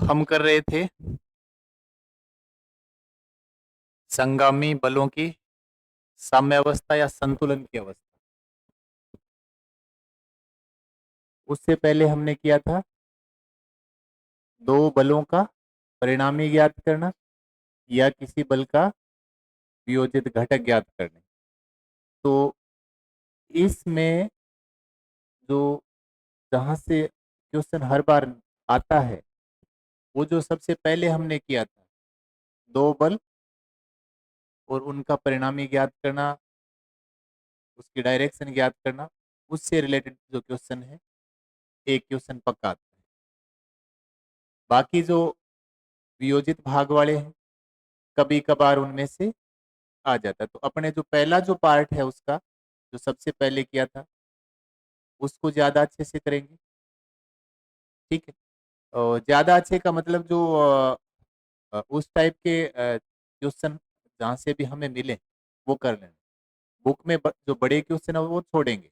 हम कर रहे थे संगामी बलों की साम्यावस्था या संतुलन की अवस्था। उससे पहले हमने किया था दो बलों का परिणामी ज्ञात करना या किसी बल का वियोजित घटक ज्ञात करने। तो इसमें जो जहां से क्वेश्चन हर बार आता है, वो जो सबसे पहले हमने किया था दो बल और उनका परिणामी ज्ञात करना, उसकी डायरेक्शन ज्ञात करना, उससे रिलेटेड जो क्वेश्चन है एक क्वेश्चन पक्का आता है। बाकी जो वियोजित भाग वाले हैं कभी कभार उनमें से आ जाता है। तो अपने जो पहला जो पार्ट है उसका जो सबसे पहले किया था उसको ज्यादा अच्छे से करेंगे। ठीक है। और ज्यादा अच्छे का मतलब जो उस टाइप के क्वेश्चन जहाँ से भी हमें मिले वो कर लेना। बुक में जो बड़े क्वेश्चन है वो छोड़ेंगे,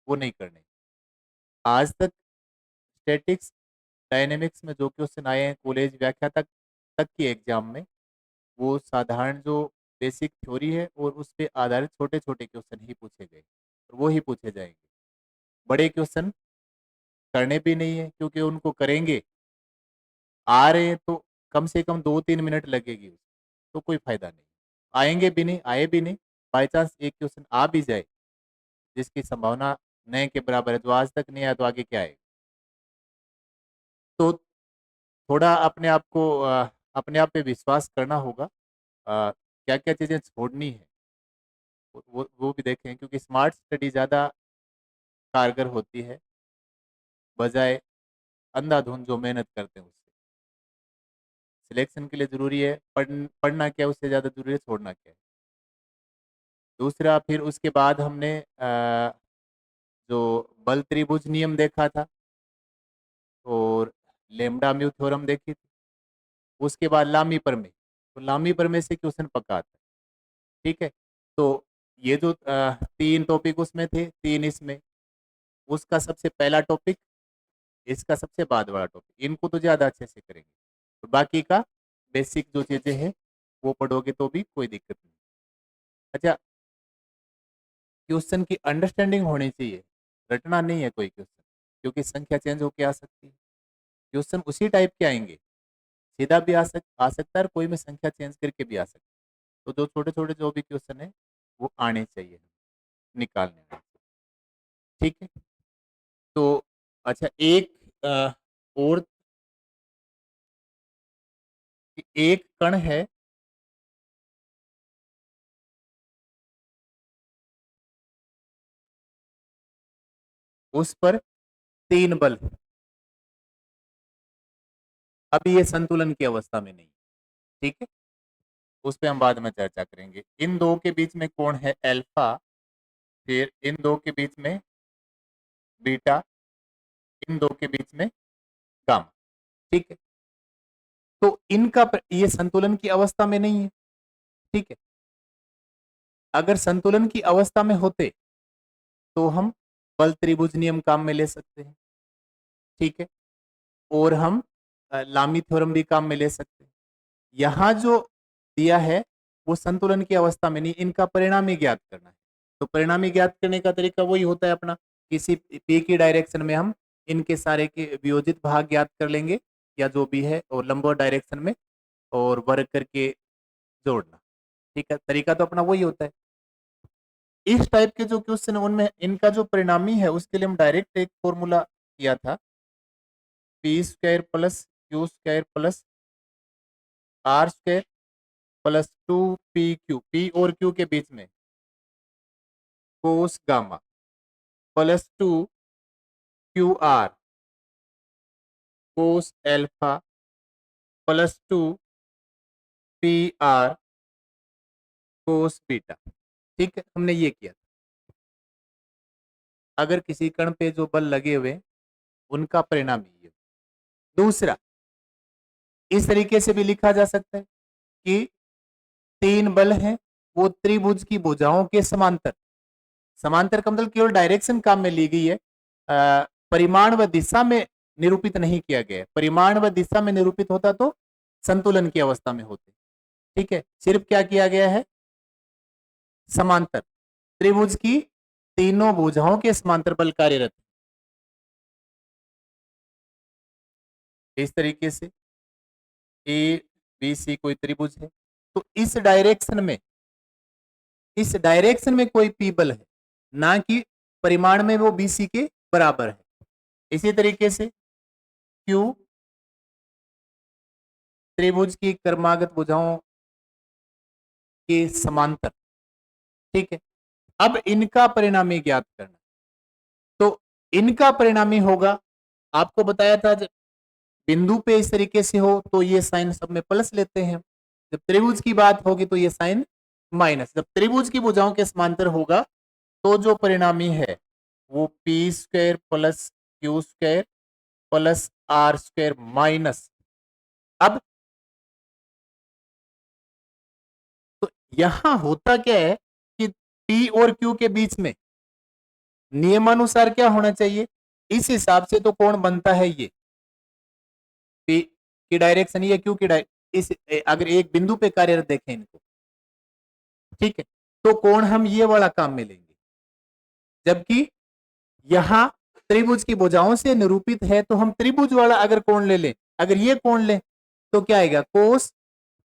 वो नहीं करने। आज तक स्टैटिक्स डायनेमिक्स में जो क्वेश्चन आए हैं कॉलेज व्याख्या तक की एग्जाम में, वो साधारण जो बेसिक थ्योरी है और उस पे आधारित छोटे छोटे क्वेश्चन ही पूछे गए और वो ही पूछे जाएंगे। बड़े क्वेश्चन करने भी नहीं है, क्योंकि उनको करेंगे आ रहे हैं तो कम से कम 2-3 मिनट लगेगी, तो कोई फायदा नहीं। आएंगे भी नहीं, आए भी नहीं, बाई चांस एक क्वेश्चन आ भी जाए जिसकी संभावना नए के बराबर है, जो आज तक नहीं आया तो आगे क्या आएगा। तो थोड़ा अपने आप को अपने आप पे विश्वास करना होगा। क्या क्या चीजें छोड़नी है वो भी देखें, क्योंकि स्मार्ट स्टडी ज्यादा कारगर होती है बजाय अंधाधुंध जो मेहनत करते हैं उससे। सिलेक्शन के लिए जरूरी है पढ़ना क्या है, उससे ज्यादा जरूरी है छोड़ना क्या है। दूसरा, फिर उसके बाद हमने जो बल त्रिभुज नियम देखा था और लेमडा म्यू थ्योरम देखी थी। उसके बाद लामी प्रमेय, तो लामी प्रमेय से क्वेश्चन पक्का आता है। ठीक है। तो ये जो तीन टॉपिक उसमें थे, तीन इसमें, उसका सबसे पहला टॉपिक, इसका सबसे बाद वाला टॉपिक, इनको तो ज्यादा अच्छे से करेंगे। तो बाकी का बेसिक जो चीजें हैं वो पढ़ोगे तो भी कोई दिक्कत नहीं। अच्छा, क्वेश्चन की अंडरस्टैंडिंग होनी चाहिए, रटना नहीं है कोई क्वेश्चन, क्योंकि संख्या चेंज होके आ सकती है। क्वेश्चन उसी टाइप के आएंगे, सीधा भी आ सकता है और कोई में संख्या चेंज करके भी आ सकता है। तो जो छोटे छोटे जो भी क्वेश्चन है वो आने चाहिए निकालने में। ठीक है। तो अच्छा, एक और एक कण है, उस पर तीन बल, अभी ये संतुलन की अवस्था में नहीं। ठीक है। उस पर हम बाद में चर्चा करेंगे। इन दो के बीच में कोण है अल्फा, फिर इन दो के बीच में बीटा, इन दो के बीच में गामा। ठीक है। तो इनका ये संतुलन की अवस्था में नहीं है। ठीक है। अगर संतुलन की अवस्था में होते तो हम बल त्रिभुज नियम काम में ले सकते हैं। ठीक है। और हम लामी थ्योरम भी काम में ले सकते हैं। यहाँ जो दिया है वो संतुलन की अवस्था में नहीं, इनका परिणामी ज्ञात करना है। तो परिणामी ज्ञात करने का तरीका वही होता है अपना, किसी पी की डायरेक्शन में हम इनके सारे के वियोजित भाग ज्ञात कर लेंगे या जो भी है, और लंबवत डायरेक्शन में और वर्ग करके जोड़ना। ठीक है। तरीका तो अपना वही होता है। इस टाइप के जो क्वेश्चन है उनमें इनका जो परिणामी है उसके लिए हम डायरेक्ट एक फॉर्मूला किया था, P square plus Q square plus R square plus 2 P Q, P और क्यू के बीच में cos gamma plus 2 Q R cos alpha plus 2 P R cos beta. ठीक है, हमने ये किया था। अगर किसी कण पे जो बल लगे हुए उनका परिणाम ये। दूसरा, इस तरीके से भी लिखा जा सकता है कि तीन बल हैं, वो त्रिभुज की भुजाओं के समांतर, समांतर का मतलब केवल डायरेक्शन काम में ली गई है, परिमाण व दिशा में निरूपित नहीं किया गया है। परिमाण व दिशा में निरूपित होता तो संतुलन की अवस्था में होते। ठीक है, सिर्फ क्या किया गया है, समांतर त्रिभुज की तीनों भुजाओं के समांतर बल कार्यरत है। इस तरीके से ए बी सी कोई त्रिभुज है, तो इस डायरेक्शन में कोई पी बल है, ना कि परिमाण में वो बीसी के बराबर है। इसी तरीके से क्यू त्रिभुज की क्रमागत भुजाओं के समांतर। ठीक है, अब इनका परिणामी ज्ञात करना। तो इनका परिणामी होगा, आपको बताया था जब बिंदु पे इस तरीके से हो तो ये साइन सब में प्लस लेते हैं, जब त्रिभुज की बात होगी तो ये साइन माइनस। जब त्रिभुज की भुजाओं के समांतर होगा तो जो परिणामी है वो P square plus Q square plus R square minus. अब तो यहां होता क्या है कि पी और क्यू के बीच में नियमानुसार क्या होना चाहिए, इस हिसाब से तो कोण बनता है ये पी की डायरेक्शन या क्यू की इस अगर एक बिंदु पे कार्यरत देखें इनको, ठीक है, तो कोण हम ये वाला काम में लेंगे। जबकि यहां त्रिभुज की भुजाओं से निरूपित है तो हम त्रिभुज वाला अगर कोण ले लें, अगर ये कोण लें तो क्या आएगा, कोस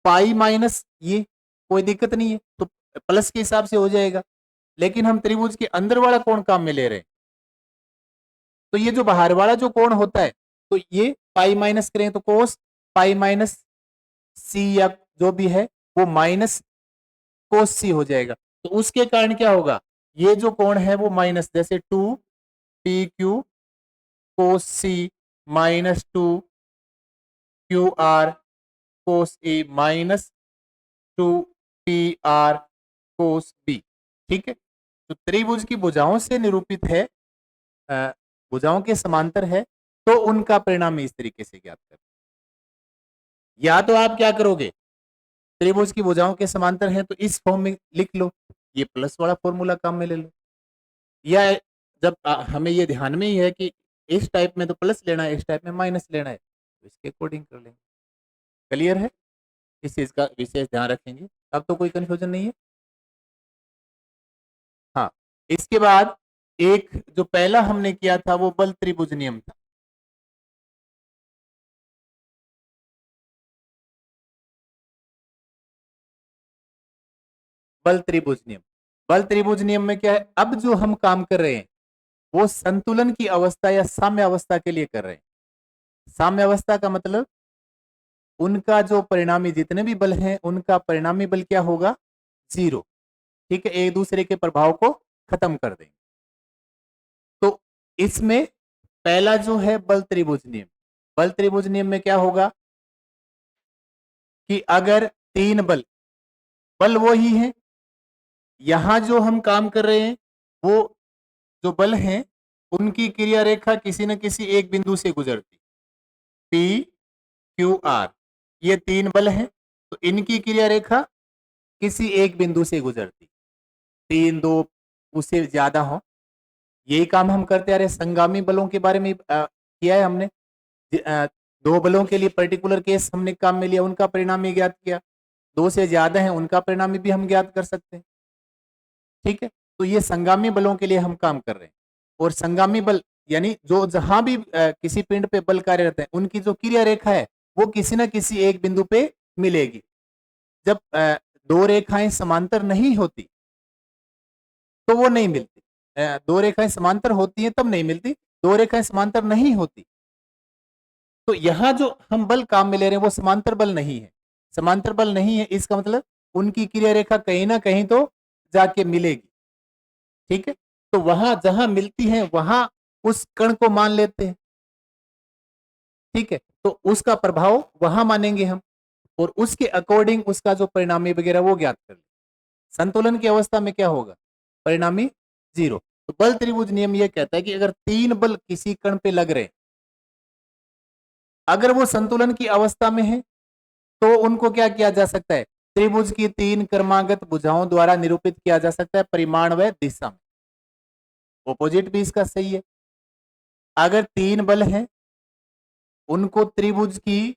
पाई माइनस ये, कोई दिक्कत नहीं है, तो प्लस के हिसाब से हो जाएगा। लेकिन हम त्रिभुज के अंदर वाला कोण काम में ले रहे हैं, तो ये जो बाहर वाला जो कोण होता है तो ये पाई माइनस करें तो कोस पाई माइनस सी या जो भी है वो माइनस कोस सी हो जाएगा। तो उसके कारण क्या होगा, ये जो कोण है वो माइनस, जैसे 2 P Q cos C minus 2 Q R cos A minus 2 P R cos B. ठीक है, तो त्रिभुज की भुजाओं से निरूपित है, भुजाओं के समांतर है, तो उनका परिणाम इस तरीके से ज्ञात कर। या तो आप क्या करोगे, त्रिभुज की भुजाओं के समांतर है तो इस फॉर्म में लिख लो, ये प्लस वाला फॉर्मूला काम में ले लो, या जब हमें ये ध्यान में ही है कि इस टाइप में तो प्लस लेना है, इस टाइप में माइनस लेना है, तो इसके अकॉर्डिंग कर लेंगे। क्लियर है, इस चीज का विशेष ध्यान रखेंगे, अब तो कोई कंफ्यूजन नहीं है। हाँ, इसके बाद एक जो पहला हमने किया था वो बल त्रिभुज नियम था। बल त्रिभुज नियम, बल त्रिभुज नियम में क्या है, अब जो हम काम कर रहे हैं वो संतुलन की अवस्था या साम्य अवस्था के लिए कर रहे हैं। साम्य अवस्था का मतलब उनका जो परिणामी जितने भी बल हैं उनका परिणामी बल क्या होगा, 0। ठीक है, एक दूसरे के प्रभाव को खत्म कर देंगे। तो इसमें पहला जो है बल त्रिभुज नियम, बल त्रिभुज नियम में क्या होगा कि अगर तीन बल, बल वो ही है, यहां जो हम काम कर रहे हैं वो जो बल हैं उनकी क्रिया रेखा किसी न किसी एक बिंदु से गुजरती, पी क्यू आर, ये तीन बल हैं, तो इनकी क्रिया रेखा किसी एक बिंदु से गुजरती, 3 2 उससे ज्यादा हो, यही काम हम करते आ रहे। संगामी बलों के बारे में किया है हमने, दो बलों के लिए पर्टिकुलर केस हमने काम में लिया, उनका परिणाम भी ज्ञात किया, दो से ज्यादा है उनका परिणाम भी हम ज्ञात कर सकते हैं। ठीक है, तो ये संगामी बलों के लिए हम काम कर रहे हैं। और संगामी बल यानी जो जहां भी किसी पिंड पे बल कार्यरत है उनकी जो क्रिया रेखा है वो किसी न किसी एक बिंदु पे मिलेगी। जब दो रेखाएं समांतर नहीं होती तो वो नहीं मिलती, दो रेखाएं समांतर होती हैं तब नहीं मिलती, दो रेखाएं समांतर नहीं होती तो यहां जो हम बल काम में ले रहे हैं वो समांतर बल नहीं है। समांतर बल नहीं है इसका मतलब उनकी क्रिया रेखा कहीं ना कहीं तो जाके मिलेगी। ठीक है, तो वहां जहां मिलती है वहां उस कण को मान लेते हैं। ठीक है, तो उसका प्रभाव वहां मानेंगे हम और उसके अकॉर्डिंग उसका जो परिणामी वगैरह वो ज्ञात कर ले। संतुलन की अवस्था में क्या होगा, परिणामी 0। तो बल त्रिभुज नियम यह कहता है कि अगर तीन बल किसी कण पे लग रहे, अगर वो संतुलन की अवस्था में है तो उनको क्या किया जा सकता है, त्रिभुज की तीन क्रमागत भुजाओं द्वारा निरूपित किया जा सकता है परिमाण व दिशा में। ऑपोजिट भी इसका सही है, अगर तीन बल हैं उनको त्रिभुज की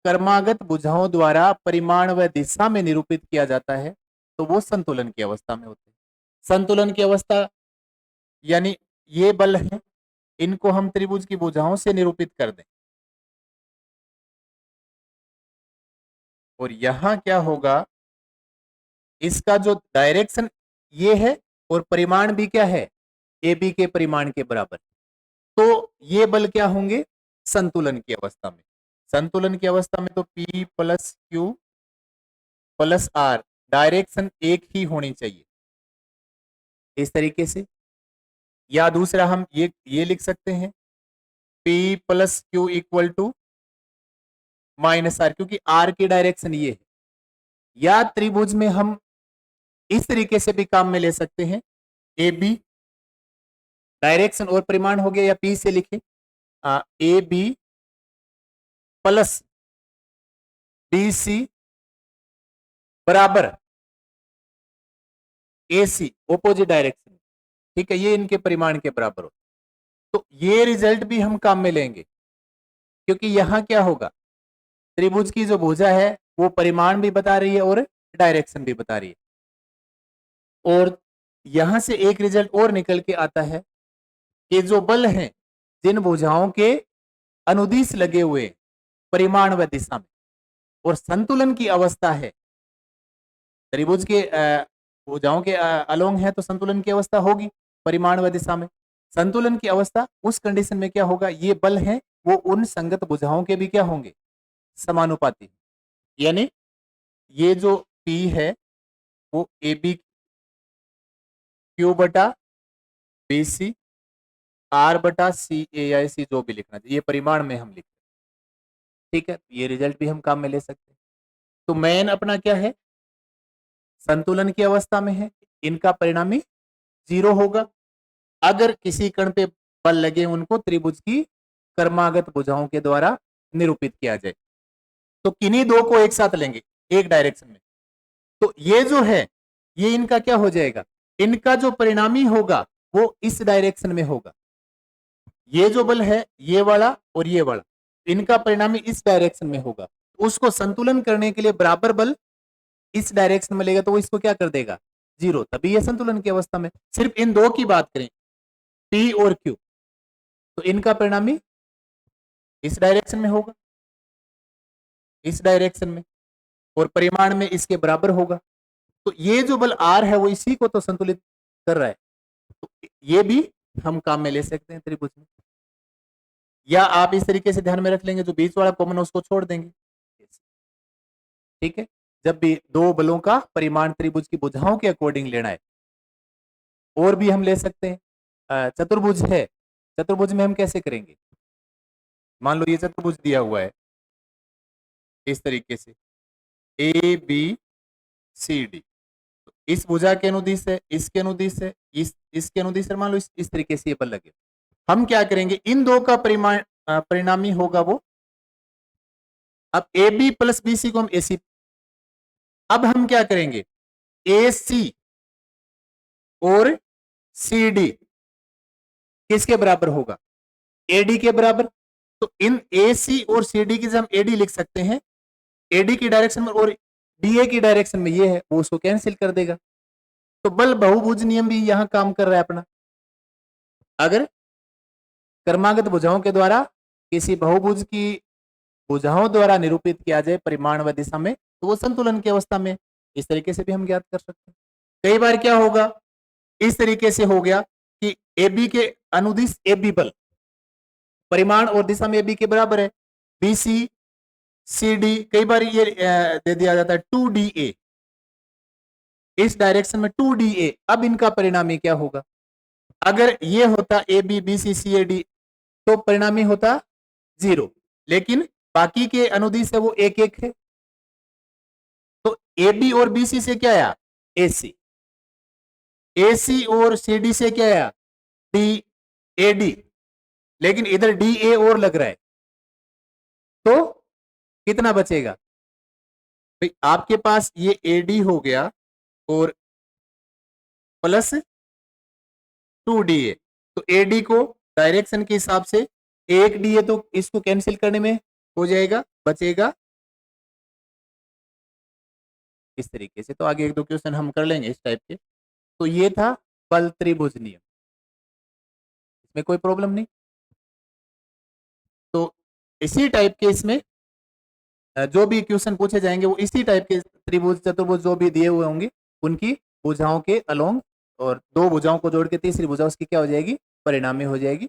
कर्मागत भुजाओं द्वारा परिमाण व दिशा में निरूपित किया जाता है तो वो संतुलन की अवस्था में होते हैं। संतुलन की अवस्था यानी ये बल है, इनको हम त्रिभुज की भुजाओं से निरूपित कर दें, और यहां क्या होगा, इसका जो डायरेक्शन ये है और परिमाण भी क्या है, ए बी के परिमाण के बराबर, तो ये बल क्या होंगे, संतुलन की अवस्था में। संतुलन की अवस्था में तो P plus Q plus R direction एक ही होनी चाहिए इस तरीके से, या दूसरा हम ये लिख सकते हैं P plus Q equal to minus R, क्योंकि R की डायरेक्शन ये है। या त्रिभुज में हम इस तरीके से भी काम में ले सकते हैं, ए बी डायरेक्शन और परिमाण हो गया, या P से लिखे A B plus B C बराबर ए सी ओपोजिट डायरेक्शन, ठीक है, ये इनके परिमाण के बराबर हो। तो ये रिजल्ट भी हम काम में लेंगे, क्योंकि यहां क्या होगा, त्रिभुज की जो भुजा है वो परिमाण भी बता रही है और डायरेक्शन भी बता रही है। और यहां से एक रिजल्ट और निकल के आता है कि जो बल हैं जिन भुजाओं के अनुदिश लगे हुए परिमाण व दिशा में, और संतुलन की अवस्था है, त्रिभुज के भुजाओं के अलोंग है तो संतुलन की अवस्था होगी परिमाण व दिशा में। संतुलन की अवस्था उस कंडीशन में क्या होगा, ये बल है वो उन संगत भुजाओं के भी क्या होंगे, समानुपाती। यानी ये जो P है वो ए बी क्यू बटा बी सी आर बटा सी ए या सी, जो भी लिखना चाहिए, ये परिमाण में हम लिखते हैं, ठीक है। ये रिजल्ट भी हम काम में ले सकते हैं। तो मेन अपना क्या है, संतुलन की अवस्था में है, इनका परिणामी 0 होगा। अगर किसी कण पे बल लगे उनको त्रिभुज की कर्मागत भुजाओं के द्वारा निरूपित किया जाए, तो किन्हीं दो को एक साथ लेंगे एक डायरेक्शन में, तो ये जो है ये इनका क्या हो जाएगा, इनका जो परिणामी होगा वो इस डायरेक्शन में होगा। ये जो बल है ये वाला और ये वाला, इनका परिणामी इस डायरेक्शन में होगा। उसको संतुलन करने के लिए बराबर बल इस डायरेक्शन में लेगा तो वो इसको क्या कर देगा, 0, तभी ये संतुलन की अवस्था में। सिर्फ इन दो की बात करें P और Q, तो इनका परिणामी इस डायरेक्शन में होगा, इस डायरेक्शन में, और परिमाण में इसके बराबर होगा। तो ये जो बल R है वो इसी को तो संतुलित कर रहा है, तो ये भी हम काम में ले सकते हैं त्रिभुज में। या आप इस तरीके से ध्यान में रख लेंगे, जो बीच वाला कॉमन है उसको छोड़ देंगे, ठीक है। जब भी दो बलों का परिमाण त्रिभुज की भुजाओं के अकॉर्डिंग लेना है। और भी हम ले सकते हैं, चतुर्भुज है, चतुर्भुज में हम कैसे करेंगे, मान लो ये चतुर्भुज दिया हुआ है इस तरीके से ए बी सी डी, तो इस भुजा के अनुदिश है, इसके अनुदिश है, इसके अनुदिश है, मान लो इस तरीके से ये बल लगे। हम क्या करेंगे, इन दो का परिमाण परिणामी होगा वो, अब A B plus B C को हम ए सी, अब हम क्या करेंगे, ए सी और सी डी किसके बराबर होगा, एडी के बराबर। तो इन ए सी और सी डी की हम एडी लिख सकते हैं, एडी की डायरेक्शन में और डीए की डायरेक्शन में ये है, वो उसको कैंसिल कर देगा। तो बल बहुभुज नियम भी यहां काम कर रहा है अपना। अगर कर्मागत भुजाओं के द्वारा किसी बहुभुज की भुजाओं द्वारा निरूपित किया जाए परिमाण व दिशा में, तो वो संतुलन की अवस्था में, इस तरीके से भी हम ज्ञात कर सकते हैं। कई बार क्या होगा, इस तरीके से हो गया कि ए बी के अनुदिश ए बी बल परिमाण और दिशा में ए बी के बराबर है, बी सी सी डी, कई बार ये दे दिया जाता है 2DA, इस डायरेक्शन में 2DA। अब इनका परिणामी क्या होगा, अगर ये होता A B B C C A D तो परिणामी होता 0, लेकिन बाकी के अनुदिश है वो एक एक है, तो ए बी और बी सी से क्या आया, ए सी और सी डी से क्या आया, डी ए डी, लेकिन इधर डी ए और लग रहा है, तो कितना बचेगा भाई, आपके पास ये एडी हो गया और प्लस 2DA, तो एडी को डायरेक्शन के हिसाब से एक डी है तो इसको कैंसिल करने में हो जाएगा, बचेगा इस तरीके से। तो आगे एक दो क्वेश्चन हम कर लेंगे इस टाइप के। तो ये था बल त्रिभुज नियम, इसमें कोई प्रॉब्लम नहीं। तो इसी टाइप के इसमें जो भी क्वेश्चन पूछे जाएंगे वो इसी टाइप के त्रिभुज चतुर्भुज जो भी दिए हुए होंगे उनकी भुजाओं के अलोंग, और दो भुजाओं को जोड़ के तीसरी भुजा उसकी क्या हो जाएगी, परिणामी हो जाएगी।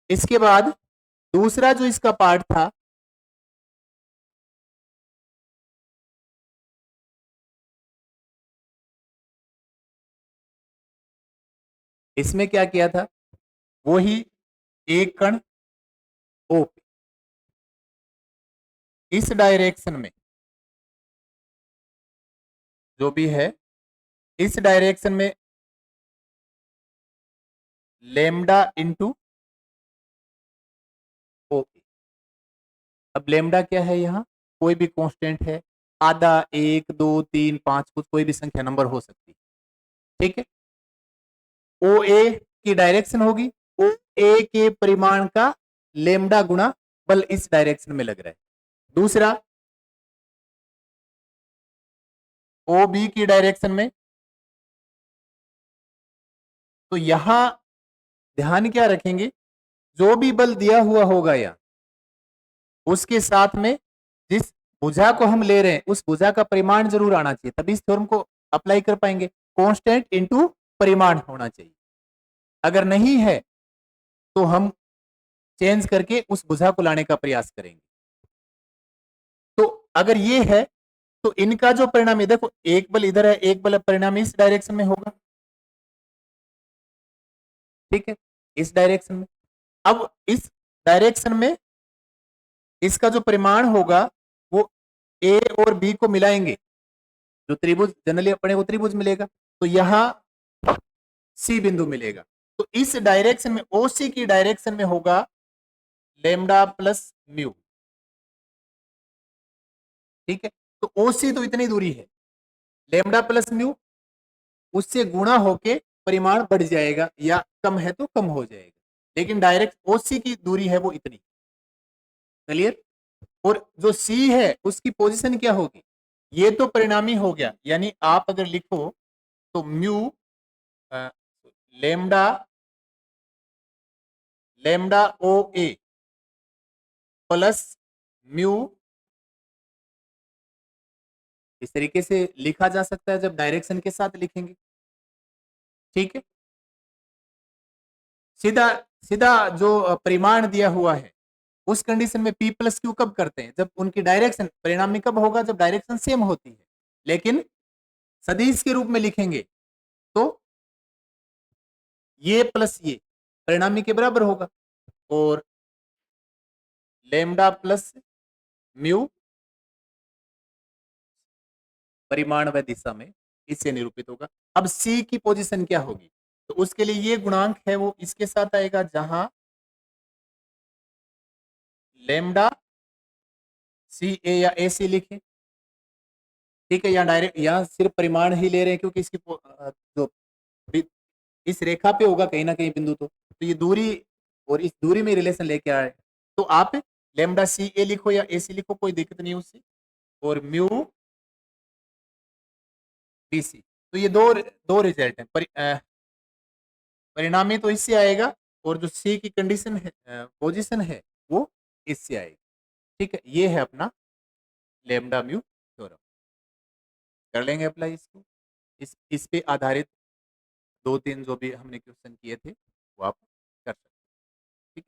इसके बाद दूसरा जो इसका पार्ट था, इसमें क्या किया था, वो ही एक कण ओ इस डायरेक्शन में जो भी है, इस डायरेक्शन में लेमडा इंटू ओ। अब लेमडा क्या है, यहाँ कोई भी कांस्टेंट है, आधा, एक, दो, तीन, पांच, कुछ कोई भी संख्या नंबर हो सकती है, ठीक है। ओ ए की डायरेक्शन होगी, ओ ए के परिमाण का लेमडा गुणा बल इस डायरेक्शन में लग रहा है। दूसरा ओ बी की डायरेक्शन में, तो यहां ध्यान क्या रखेंगे, जो भी बल दिया हुआ होगा या उसके साथ में जिस भुजा को हम ले रहे हैं उस भुजा का परिमाण जरूर आना चाहिए, तभी इस थ्योरम को अप्लाई कर पाएंगे। कांस्टेंट इनटू परिमाण होना चाहिए, अगर नहीं है तो हम चेंज करके उस भुजा को लाने का प्रयास करेंगे। तो अगर ये है तो इनका जो परिणाम है, देखो एक बल इधर है, एक बल परिणाम इस डायरेक्शन में होगा, ठीक है, इस डायरेक्शन में। अब इस डायरेक्शन में इसका जो परिमाण होगा वो ए और बी को मिलाएंगे, जो त्रिभुज जनरली अपने को त्रिभुज मिलेगा, तो यहां सी बिंदु मिलेगा। तो इस डायरेक्शन में ओसी की डायरेक्शन में होगा लेमडा प्लस म्यू, ठीक है। तो ओसी तो इतनी दूरी है, लेमडा प्लस म्यू उससे गुणा होके परिमाण बढ़ जाएगा, या कम है तो कम हो जाएगा, लेकिन डायरेक्ट ओसी की दूरी है वो इतनी, क्लियर। और जो सी है उसकी पोजीशन क्या होगी, ये तो परिणामी हो गया, यानी आप अगर लिखो तो म्यू लेमडा लेमडा ओ ए प्लस म्यू, इस तरीके से लिखा जा सकता है जब डायरेक्शन के साथ लिखेंगे, ठीक है। सीधा सीधा जो परिमाण दिया हुआ है उस कंडीशन में P प्लस क्यू कब करते हैं, जब उनकी डायरेक्शन, परिणाम में कब होगा, जब डायरेक्शन सेम होती है। लेकिन सदिश के रूप में लिखेंगे तो ये प्लस ये परिणामी के बराबर होगा, और लेमडा प्लस म्यू परिमाण व दिशा में इससे निरूपित होगा। अब सी की पोजीशन क्या होगी, तो उसके लिए ये गुणांक है वो इसके साथ आएगा, जहां लेमडा सी ए या ए सी लिखे, ठीक है। यहाँ डायरेक्ट यहाँ सिर्फ परिमाण ही ले रहे हैं क्योंकि इसकी जो इस रेखा पे होगा कहीं ना कहीं बिंदु, तो ये दूरी और इस दूरी में रिलेशन लेके आए, तो आप लेमडा सी ए लिखो या ए सी लिखो, कोई दिक्कत नहीं उससे, और म्यू बी सी। तो ये दो दो रिजल्ट है, परिणामी तो इससे आएगा, और जो सी की कंडीशन है, पोजीशन है वो इससे आएगी, ठीक है। ये है अपना लेमडा म्यू थ्योरम, कर लेंगे अप्लाई इसको। इस पे आधारित दो तीन जो भी हमने क्वेश्चन किए थे वो आप कर सकते हैं, ठीक।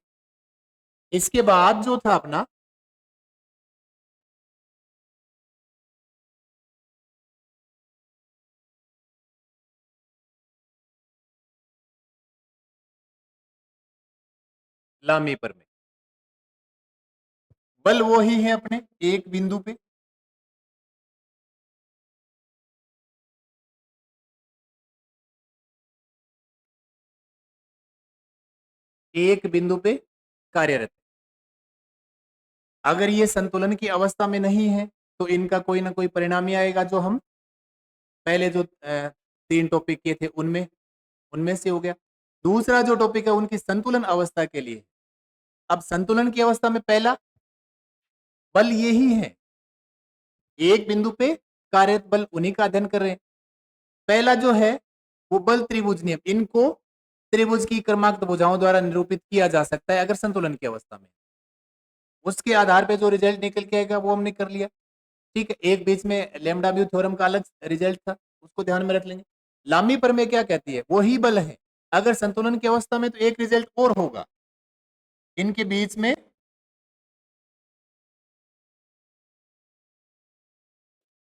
इसके बाद जो था अपना लामी पर में, बल वो ही है अपने एक बिंदु पे, एक बिंदु पे कार्यरत है। अगर ये संतुलन की अवस्था में नहीं है तो इनका कोई ना कोई परिणामी आएगा, जो हम पहले जो तीन टॉपिक किए थे उनमें उनमें से हो गया। दूसरा जो टॉपिक है उनकी संतुलन अवस्था के लिए। अब संतुलन की अवस्था में पहला बल यही है, एक बिंदु पे कार्यरत बल उन्हीं का अध्ययन कर रहे हैं। पहला जो है वो बल त्रिभुज नियम, इनको त्रिभुज की क्रमांक भुजाओं द्वारा निरूपित किया जा सकता है अगर संतुलन की अवस्था में। उसके आधार पे जो रिजल्ट निकल के आएगा वो हमने कर लिया। ठीक है, एक बीच में लैम्डा म्यू थ्योरम का अलग रिजल्ट था, उसको ध्यान में रख लेंगे। लामी प्रमेय क्या कहती है, वही बल है अगर संतुलन की अवस्था में, तो एक रिजल्ट और होगा, इनके बीच में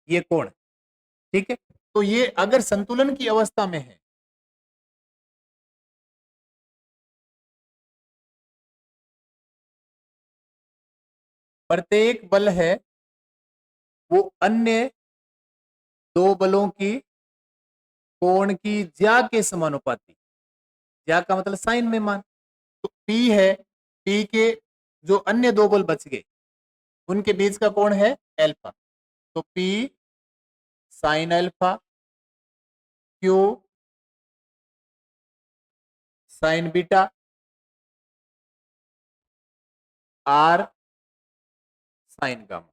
ये कोण। ठीक है, तो ये अगर संतुलन की अवस्था में है, प्रत्येक बल है वो अन्य दो बलों की कोण की ज्या के समानुपाती, ज्या का मतलब साइन में मान। तो P है, P के जो अन्य दो बल बच गए उनके बीच का कोण है अल्फा, तो P sine alpha, Q sign beta, R sign gamma.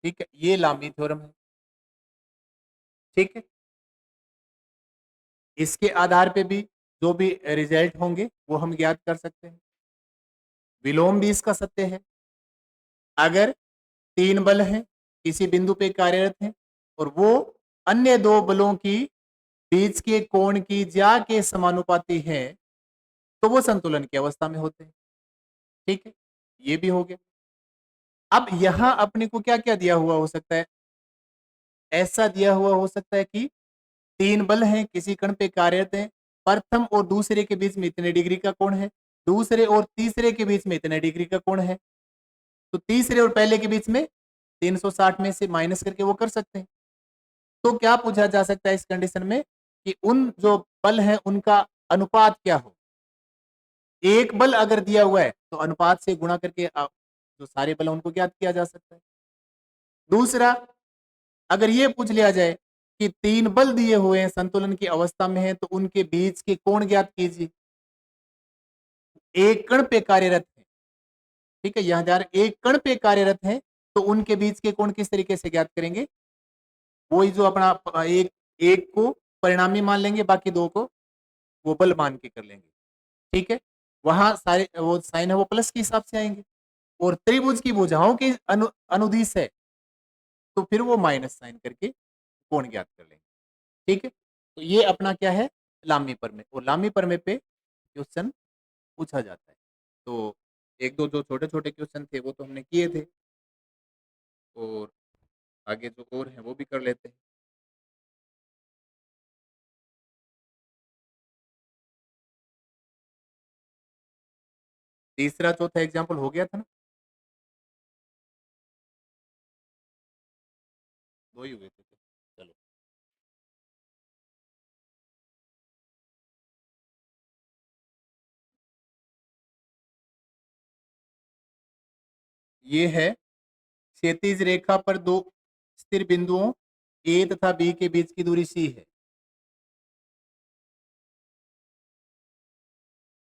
ठीक है, ये लामी थ्योरम है। ठीक है, इसके आधार पे भी जो भी रिजल्ट होंगे वो हम ज्ञात कर सकते हैं। विलोम भी इसका सत्य है, अगर तीन बल हैं किसी बिंदु पे कार्यरत हैं और वो अन्य दो बलों की बीच के कोण की ज्या के समानुपाती हैं, तो वो संतुलन की अवस्था में होते हैं। ठीक है, ये भी हो गया। अब यहां अपने को क्या क्या दिया हुआ हो सकता है, ऐसा दिया हुआ हो सकता है कि तीन बल हैं किसी कण पे कार्यरत हैं, प्रथम और दूसरे के बीच में इतने डिग्री का कोण है, दूसरे और तीसरे के बीच में इतने डिग्री का कोण है, तो तीसरे और पहले के बीच में 360 में से माइनस करके वो कर सकते हैं। तो क्या पूछा जा सकता है इस कंडीशन में कि उन जो बल हैं उनका अनुपात क्या हो। एक बल अगर दिया हुआ है तो अनुपात से गुणा करके जो सारे बल हैं उनको ज्ञात किया जा सकता है। दूसरा, अगर ये पूछ लिया जाए कि तीन बल दिए हुए हैं संतुलन की अवस्था में है तो उनके बीच के कोण ज्ञात कीजिए। एक कण पे कार्यरत है, ठीक है, यहां जा रहे एक कण पे कार्यरत है तो उनके बीच के कोण किस तरीके से ज्ञात करेंगे, वही जो अपना एक एक को परिणामी मान लेंगे, बाकी दो को वो बल मान के कर लेंगे। ठीक है, वहां सारे वो साइन है वो प्लस के हिसाब से आएंगे, और त्रिभुज की भुजाओं के अनुदिश है तो फिर वो माइनस साइन करके कोण ज्ञात कर लेंगे। ठीक है, तो ये अपना क्या है, लामी प्रमेय, और लामी प्रमेय पे क्वेश्चन पूछा जाता है। तो एक दो जो छोटे छोटे क्वेश्चन थे वो तो हमने किए थे, और आगे जो और हैं वो भी कर लेते हैं। तीसरा चौथा एग्जाम्पल हो गया था ना, दो ही हुए थे तो। चलो, ये है क्षैतिज रेखा पर दो स्थिर बिंदुओं ए तथा बी के बीच की दूरी सी है।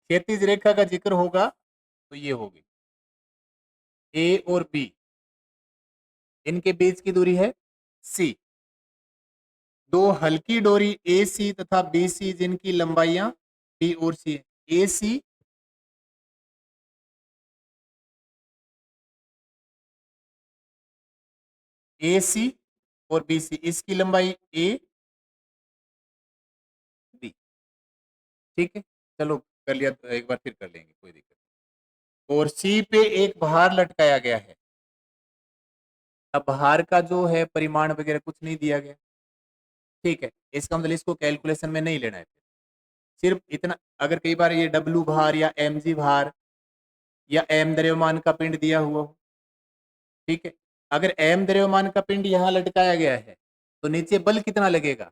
क्षैतिज रेखा का जिक्र होगा तो ये होगी ए और बी, इनके बीच की दूरी है सी। दो हल्की डोरी ए सी तथा बी सी जिनकी लंबाइयां बी और सी है। ए सी ए सी और बी सी, इसकी लंबाई ए बी। ठीक है, चलो कर लिया तो एक बार फिर कर लेंगे, कोई दिक्कत नहीं। और सी पे एक भार लटकाया गया है। अब भार का जो है परिमाण वगैरह कुछ नहीं दिया गया। ठीक है, इसका मतलब इसको कैलकुलेशन में नहीं लेना है, सिर्फ इतना, अगर कई बार ये डब्लू भार या एम जी भार या एम द्रव्यमान का पिंड दिया हुआ हो, ठीक है, अगर एम द्रव्यमान का पिंड यहाँ लटकाया गया है तो नीचे बल कितना लगेगा,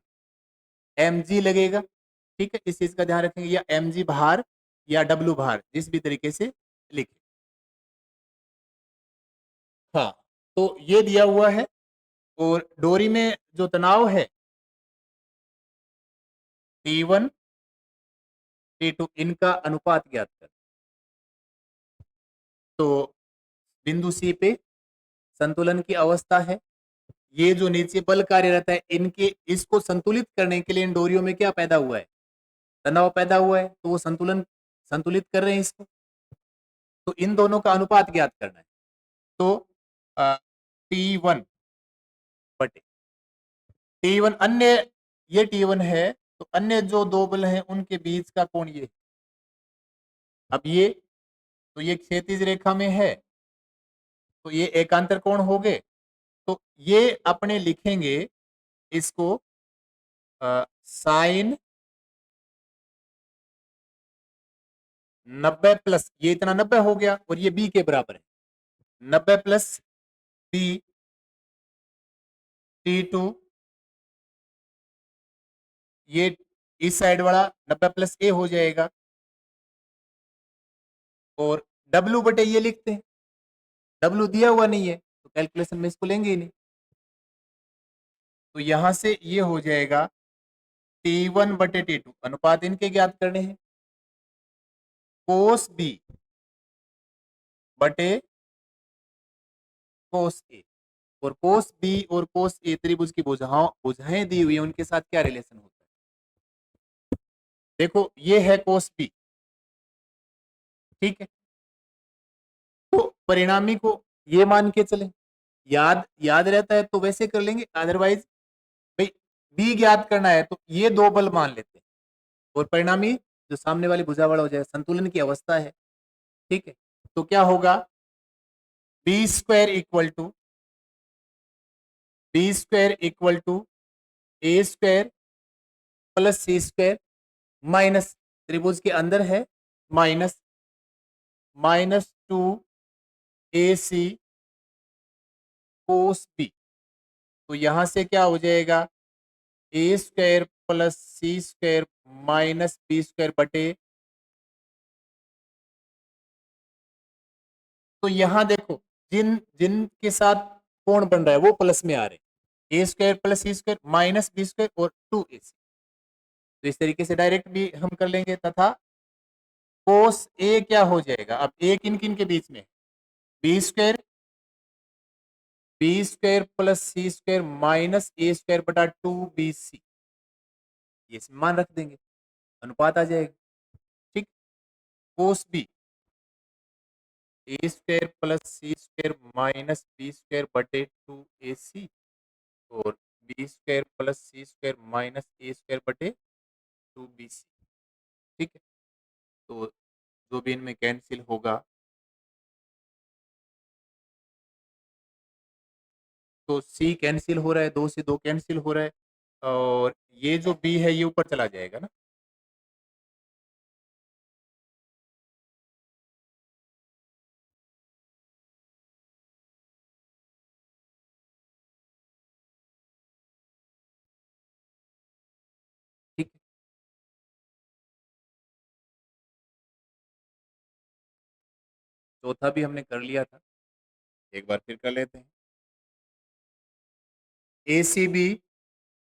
एम जी लगेगा। ठीक है, इस चीज का ध्यान रखेंगे, या एम जी भार या डब्लू भार जिस भी तरीके से लिखे। हाँ, तो ये दिया हुआ है, और डोरी में जो तनाव है T1 T2 इनका अनुपात ज्ञात कर। तो बिंदु सी पे संतुलन की अवस्था है, ये जो नीचे बल कार्यरत है, इनके इसको संतुलित करने के लिए इन डोरियों में क्या पैदा हुआ है, तनाव पैदा हुआ है, तो वो संतुलित कर रहे हैं इसको। तो इन दोनों का अनुपात ज्ञात करना है। तो T1 बटे T1 अन्य, ये T1 है, तो अन्य जो दो बल हैं उनके बीच का कोण ये। अब ये, तो ये क्षैतिज रेखा में है, तो ये एकांतर कोण हो गए। तो ये अपने लिखेंगे इसको साइन 90 प्लस, ये इतना 90 हो गया और ये बी के बराबर है, 90 प्लस बी T2, ये इस साइड वाला 90 प्लस ए हो जाएगा, और W बटे ये लिखते हैं, W दिया हुआ नहीं है तो कैलकुलेशन में इसको लेंगे ही नहीं। तो यहां से ये हो जाएगा T1 बटे T2, अनुपात इनके ज्ञात करने हैं, कोस बी बटे कोस ए। और कोस बी और कोस ए त्रिभुज की भुजाएं दी हुई है, उनके साथ क्या रिलेशन होता है। देखो ये है कोस बी, ठीक है, तो परिणामी को ये मान के चलें, याद याद रहता है तो वैसे कर लेंगे, अदरवाइज भाई बी ज्ञात करना है तो ये दो बल मान लेते हैं, और परिणामी जो सामने वाली भुजा वाला हो जाएगा, संतुलन की अवस्था है, ठीक है। तो क्या होगा, B square equal to A square plus C square minus, त्रिभुज के अंदर है, -2 AC कोस बी। तो यहां से क्या हो जाएगा, ए square plus C square minus B square बटे, तो यहां देखो जिन जिन के साथ कोण बन रहा है वो प्लस में आ रहे हैं, ए square plus C square minus B square और 2AC। तो इस तरीके से डायरेक्ट भी हम कर लेंगे, तथा कोस ए क्या हो जाएगा, अब ए किन किन के बीच में, B square plus C square minus ए स्क्वायर बटा 2BC, ये मान रख देंगे, अनुपात आ जाएगा, ठीक। कोस B A square plus C square minus B square बटे 2AC, और B square plus C square minus ए स्क्वायर बटे 2BC, ठीक है। तो जो भी इनमें कैंसिल होगा, तो C कैंसिल हो रहा है, 2 से 2 कैंसिल हो रहा है, और ये जो B है ये ऊपर चला जाएगा ना, ठीक है। चौथा भी हमने कर लिया था, एक बार फिर कर लेते हैं। ACB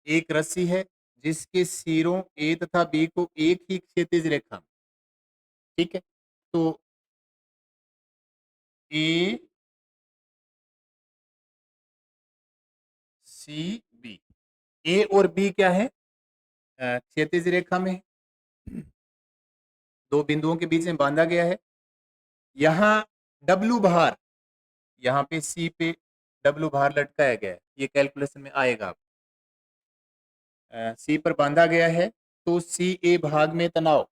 एक रस्सी है जिसके सिरों ए तथा बी को एक ही क्षैतिज रेखा में, ठीक है। तो ए सी बी, ए और बी क्या है, क्षैतिज रेखा में है, दो बिंदुओं के बीच में बांधा गया है। यहाँ डब्लू भार, यहाँ पे सी पे डब्लू भार लटकाया गया है, ये कैलकुलेशन में आएगा। सी पर बांधा गया है, तो सी ए भाग में तनाव,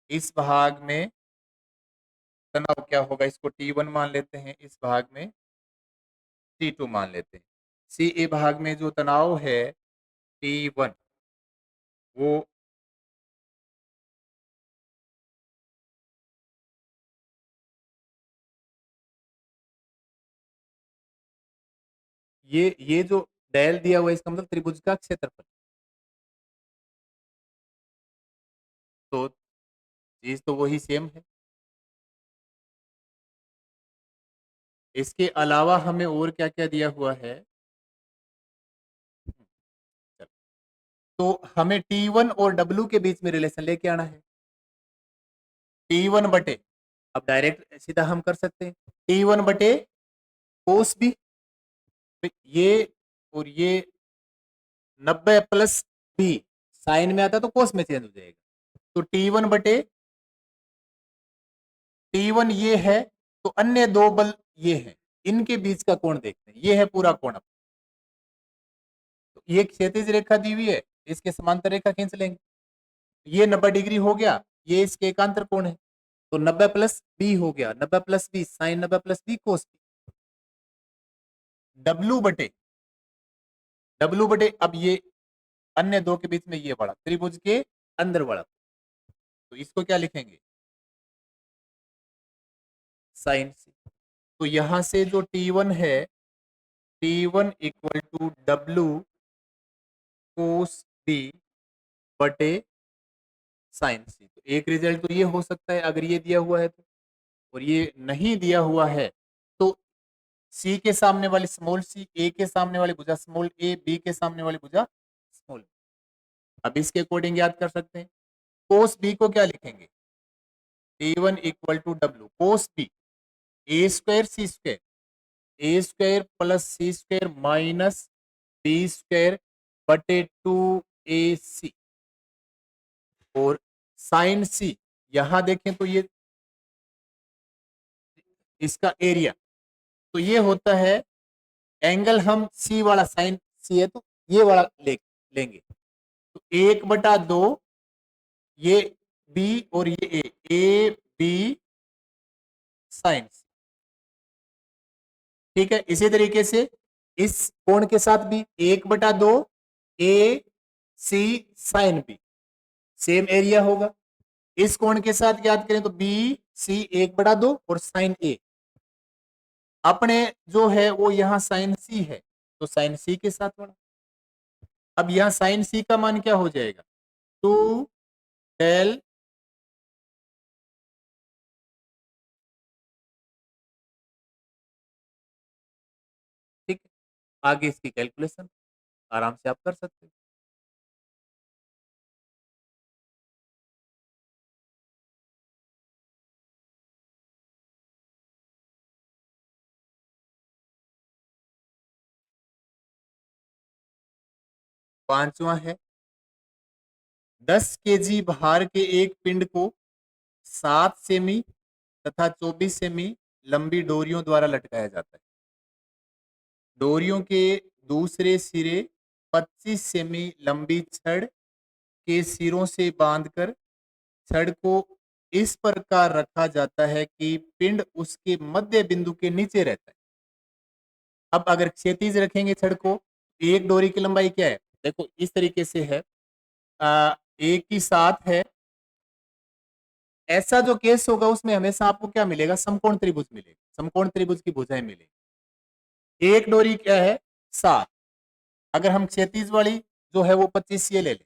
इस भाग में तनाव क्या होगा, इसको T1 मान लेते हैं, इस भाग में T2 मान लेते हैं। सी ए भाग में जो तनाव है T1, वो ये जो डेल दिया हुआ है इसका मतलब त्रिभुज का क्षेत्रफल। तो चीज तो वही सेम है। इसके अलावा हमें और क्या क्या दिया हुआ है, चलो, तो हमें T1 और W के बीच में रिलेशन लेके आना है। T1 बटे, अब डायरेक्ट सीधा हम कर सकते हैं T1 बटे कोस बी, ये और ये 90 प्लस बी साइन में आता तो कोस में चेंज हो जाएगा, तो T1 बटे T1 ये है, तो अन्य दो बल ये है, इनके बीच का कोण देखते हैं, ये है पूरा कोण। तो ये क्षैतिज रेखा दी हुई है, इसके समांतर रेखा खींच लेंगे, ये 90 डिग्री हो गया, ये इसके एकांतर कोण है, तो 90 प्लस बी हो गया, 90 plus B sine 90 plus B cos B. W बटे अब ये अन्य दो के बीच में ये बड़ा त्रिभुज के अंदर बड़ा, तो इसको क्या लिखेंगे साइन सी। तो यहां से जो T1 है, T1 equal to W cos B बटे साइन सी। तो एक रिजल्ट तो ये हो सकता है अगर ये दिया हुआ है तो, और ये नहीं दिया हुआ है तो सी के सामने वाली स्मॉल सी, ए के सामने वाली भुजा स्मॉल ए, बी के सामने वाली भुजा स्मॉल। अब इसके अकॉर्डिंग याद कर सकते हैं, कोस बी को क्या लिखेंगे T1 equal to W cos B A square C square, A square plus C square minus B square बटे 2AC, और साइन सी यहां देखें तो ये इसका एरिया, तो ये होता है एंगल, हम सी वाला साइन सी है तो ये वाला लेंगे, तो 1/2 ये बी और ये ए बी साइन सी। ठीक है, इसी तरीके से इस कोण के साथ भी 1/2 ए सी साइन बी, सेम एरिया होगा। इस कोण के साथ याद करें तो बी सी 1/2 और साइन ए, अपने जो है वो यहाँ साइन सी है, तो साइन सी के साथ बड़ा। अब यहाँ साइन सी का मान क्या हो जाएगा 2 डेल ठीक है, आगे इसकी कैलकुलेशन आराम से आप कर सकते हैं। पांचवा है 10 केजी भार के एक पिंड को 7 सेमी तथा 24 सेमी लंबी डोरियों द्वारा लटकाया जाता है। डोरियों के दूसरे सिरे 25 सेमी लंबी छड़ के सिरों से बांधकर छड़ को इस प्रकार रखा जाता है कि पिंड उसके मध्य बिंदु के नीचे रहता है। अब अगर क्षैतिज रखेंगे छड़ को, एक डोरी की लंबाई क्या है, देखो इस तरीके से है, एक ही साथ है, ऐसा जो केस होगा उसमें हमेशा आपको क्या मिलेगा समकोण त्रिभुज मिलेगा, समकोण त्रिभुज की भुजाएं मिलेगी। एक डोरी क्या है 7, अगर हम क्षैतिज वाली जो है वो 25 ये ले लें,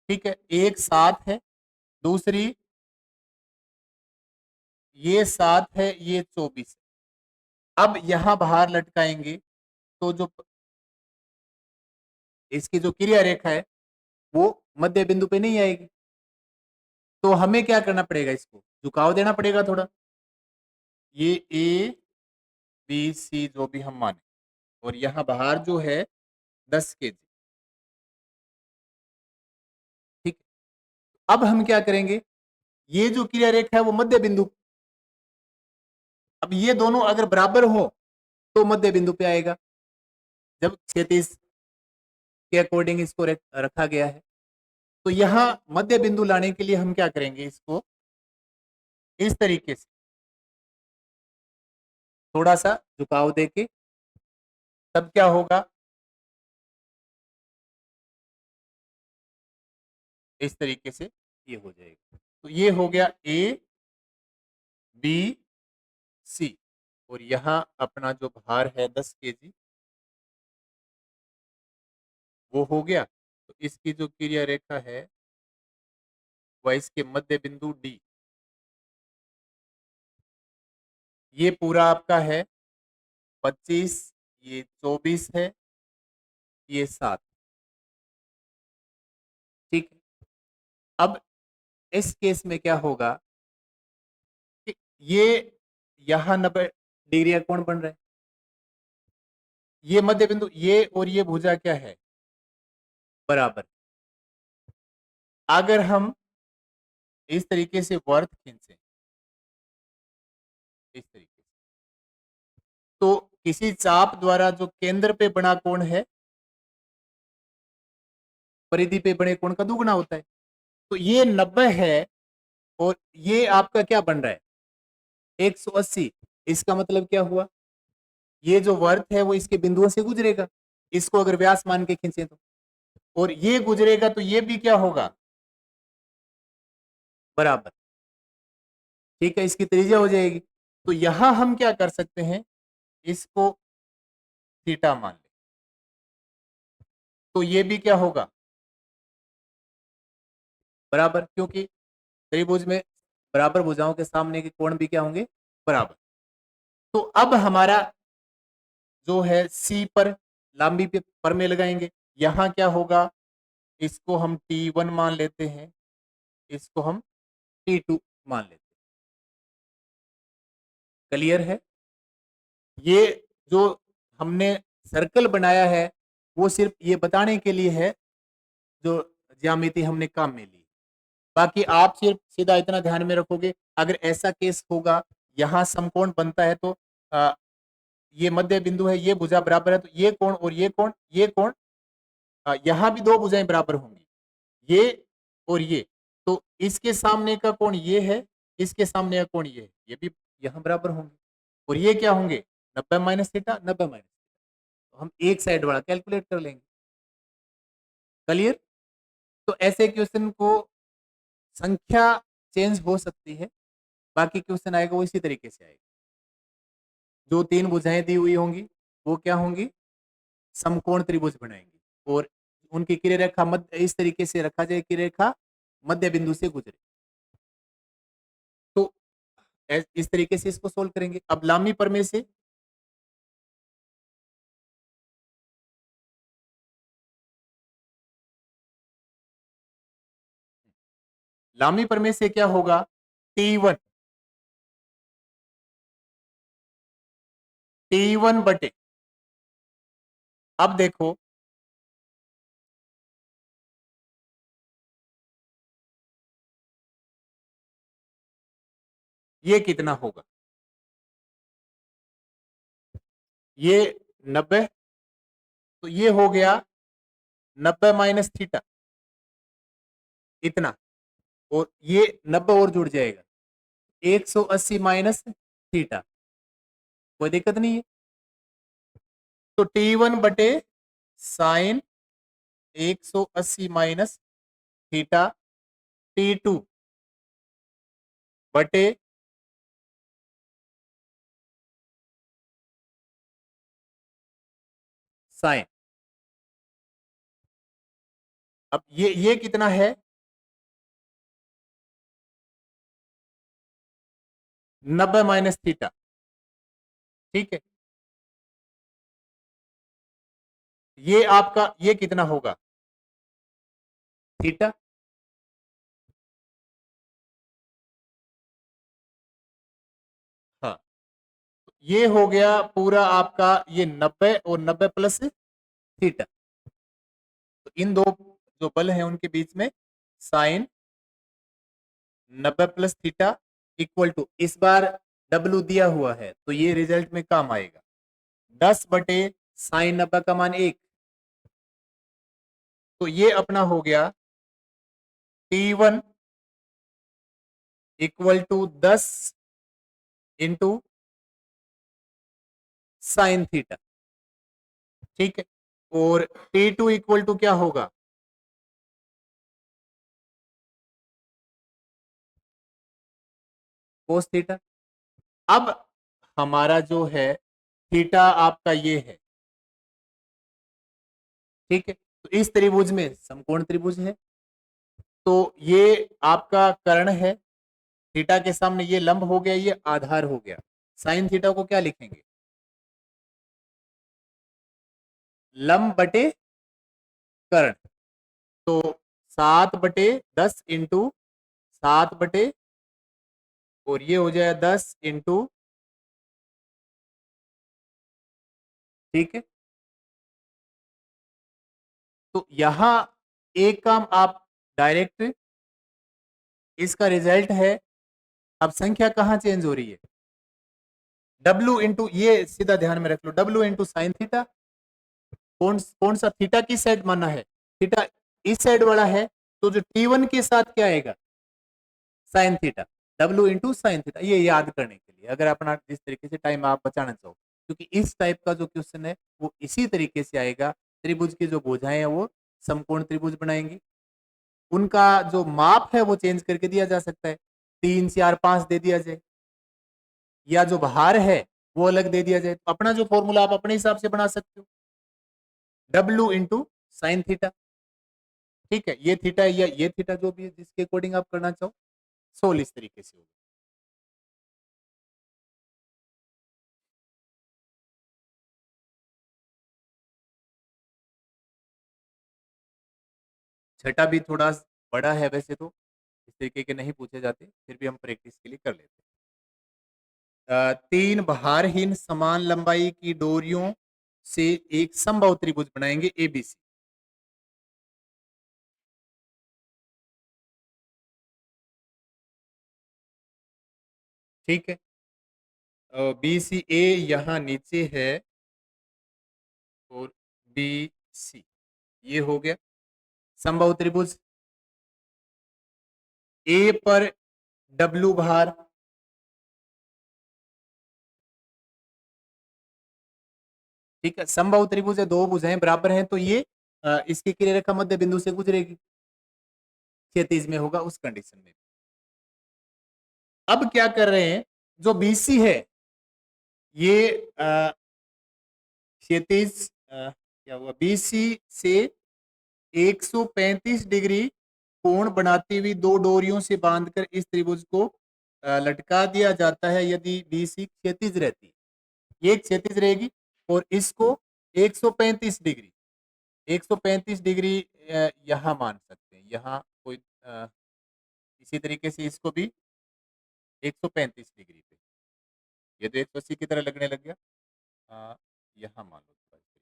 ठीक है, एक 7 है, दूसरी ये 7 है, ये 24 है। अब यहां बाहर लटकाएंगे तो जो इसकी जो क्रिया रेखा है वो मध्य बिंदु पे नहीं आएगी, तो हमें क्या करना पड़ेगा, इसको झुकाव देना पड़ेगा थोड़ा, ये ए बी सी जो भी हम माने, और यहाँ बाहर जो है 10 केजी। ठीक, अब हम क्या करेंगे, ये जो क्रिया रेखा है वो मध्य बिंदु, अब ये दोनों अगर बराबर हो तो मध्य बिंदु पे आएगा, जब क्षैतिज के अकॉर्डिंग इसको रखा गया है। तो यहाँ मध्य बिंदु लाने के लिए हम क्या करेंगे, इसको इस तरीके से थोड़ा सा झुकाव देके, तब क्या होगा इस तरीके से ये हो जाएगा। तो ये हो गया ए बी सी, और यहाँ अपना जो भार है 10 केजी वो हो गया, तो इसकी जो क्रिया रेखा है वह इसके मध्य बिंदु डी, ये पूरा आपका है 25, ये 24 है, ये 7। ठीक है, अब इस केस में क्या होगा, ये यहां 90 डिग्री का कोण बन रहा है, ये मध्य बिंदु, ये और ये भुजा क्या है, बराबर। अगर हम इस तरीके से वर्त खींचे, इस तरीके से, तो किसी चाप द्वारा जो केंद्र पे बना कोण है, परिधि पे बने कोण का दुगुना होता है। तो ये 90 है और ये आपका क्या बन रहा है, 180। इसका मतलब क्या हुआ, ये जो वर्त है वो इसके बिंदुओं से गुजरेगा, इसको अगर व्यास मान के खींचे तो, और ये गुजरेगा तो ये भी क्या होगा, बराबर। ठीक है, इसकी त्रिज्या हो जाएगी। तो यहां हम क्या कर सकते हैं, इसको थीटा मान ले, तो ये भी क्या होगा, बराबर, क्योंकि त्रिभुज में बराबर भुजाओं के सामने के कोण भी क्या होंगे, बराबर। तो अब हमारा जो है सी पर लांबी पे पर में लगाएंगे, यहां क्या होगा, इसको हम T1 मान लेते हैं, इसको हम T2 मान लेते हैं। क्लियर है। ये जो हमने सर्कल बनाया है वो सिर्फ ये बताने के लिए है जो ज्यामिति हमने काम में ली। बाकी आप सिर्फ सीधा इतना ध्यान में रखोगे, अगर ऐसा केस होगा यहाँ समकोण बनता है तो ये मध्य बिंदु है, ये भुजा बराबर है, तो ये कोण और ये कोण यहाँ भी दो भुजाएं बराबर होंगी, ये और ये। तो इसके सामने का कोण ये है, इसके सामने का कोण ये है, ये भी यहाँ बराबर होंगे, और ये क्या होंगे, 90 माइनस थीटा, 90 माइनस। तो हम एक साइड वाला कैलकुलेट कर लेंगे। क्लियर। तो ऐसे क्वेश्चन को संख्या चेंज हो सकती है, बाकी क्वेश्चन आएगा वो इसी तरीके से आएगा। जो तीन भुजाएं दी हुई होंगी वो क्या होंगी, समकोण त्रिभुज बनाएंगी, और उनकी किरण रेखा मध्य इस तरीके से रखा जाए, किरण रेखा मध्य बिंदु से गुजरे। तो इस तरीके से इसको सोल्व करेंगे। अब लामी प्रमेय से क्या होगा, T1 बटे, अब देखो ये कितना होगा, ये 90, तो ये हो गया 90 माइनस थीटा इतना, और ये 90 और जुड़ जाएगा, 180 माइनस थीटा, कोई दिक्कत नहीं है। तो T1 बटे साइन 180 माइनस थीटा, T2 बटे साइन। अब ये कितना है, 90 माइनस थीटा। ठीक है, ये आपका ये कितना होगा, थीटा। हाँ, ये हो गया पूरा आपका ये 90 और 90 प्लस थीटा। तो इन दो जो बल हैं उनके बीच में sine 90 plus theta equal to, इस बार डब्ल्यू दिया हुआ है तो ये रिजल्ट में काम आएगा, 10 बटे साइन 90 का मान 1। तो ये अपना हो गया T1 equal to 10 into sine theta. ठीक है, और T2 इक्वल टू क्या होगा, कोस थीटा। अब हमारा जो है थीटा आपका ये है, ठीक है, तो इस त्रिभुज में समकोण त्रिभुज है, तो ये आपका कर्ण है, थीटा के सामने ये लंब हो गया, ये आधार हो गया। साइन थीटा को क्या लिखेंगे, लंब बटे कर्ण। तो 7 बटे 10 इंटू 7 बटे और ये हो जाए 10 इंटू, ठीक है। तो यहां एक काम आप डायरेक्ट, इसका रिजल्ट है, अब संख्या कहां चेंज हो रही है, W इंटू, ये सीधा ध्यान में रख लो, W इंटू साइन थीटा। कौन कौन सा थीटा किस साइड माना है, थीटा इस साइड वाला है, तो जो T1 के साथ क्या आएगा, sine theta, W into sine theta. ये याद करने के लिए, अगर अपना जिस तरीके से टाइम आप बचाना चाहो, क्योंकि इस टाइप का जो क्वेश्चन है वो इसी तरीके से आएगा। त्रिभुज की जो भुजाएं हैं वो समकोण त्रिभुज बनाएंगी, उनका जो माप है वो चेंज करके दिया जा सकता है, 3 4 5 दे दिया जाए, या जो भार है वो अलग दे दिया जाए। तो अपना जो फॉर्मूला आप अपने हिसाब से बना सकते हो, W इंटू साइन थीटा, ठीक है। ये थीटा या ये थीटा जो भी जिसके अकॉर्डिंग आप करना चाहो, सोल इस तरीके से होगा। छठा भी थोड़ा बड़ा है वैसे तो, इस तरीके के नहीं पूछे जाते, फिर भी हम प्रैक्टिस के लिए कर लेते हैं। तीन भारहीन समान लंबाई की डोरियों से एक समबाहु त्रिभुज बनाएंगे एबीसी, ठीक है। बी सी ए यहाँ नीचे है, और बी सी ये हो गया समबाहु त्रिभुज। ए पर डब्ल्यू भार, ठीक है। समबाहु त्रिभुज है, दो भुजाएं बराबर हैं, तो ये इसकी क्रिया रेखा मध्य बिंदु से गुजरेगी, क्षैतिज में होगा उस कंडीशन में। अब क्या कर रहे हैं, जो बीसी है ये क्षैतिज, क्या हुआ, बीसी से 135 डिग्री कोण बनाती हुई दो डोरियों से बांधकर इस त्रिभुज को लटका दिया जाता है, यदि बीसी क्षैतिज रहती है, ये क्षैतिज रहेगी, और इसको 135 डिग्री, 135 डिग्री यहाँ मान सकते हैं, यहाँ कोई इसी तरीके से इसको भी 135 डिग्री पे, ये तो 180 की तरह लगने लग गया, यहाँ मान लो थोड़ा इस तरीके से।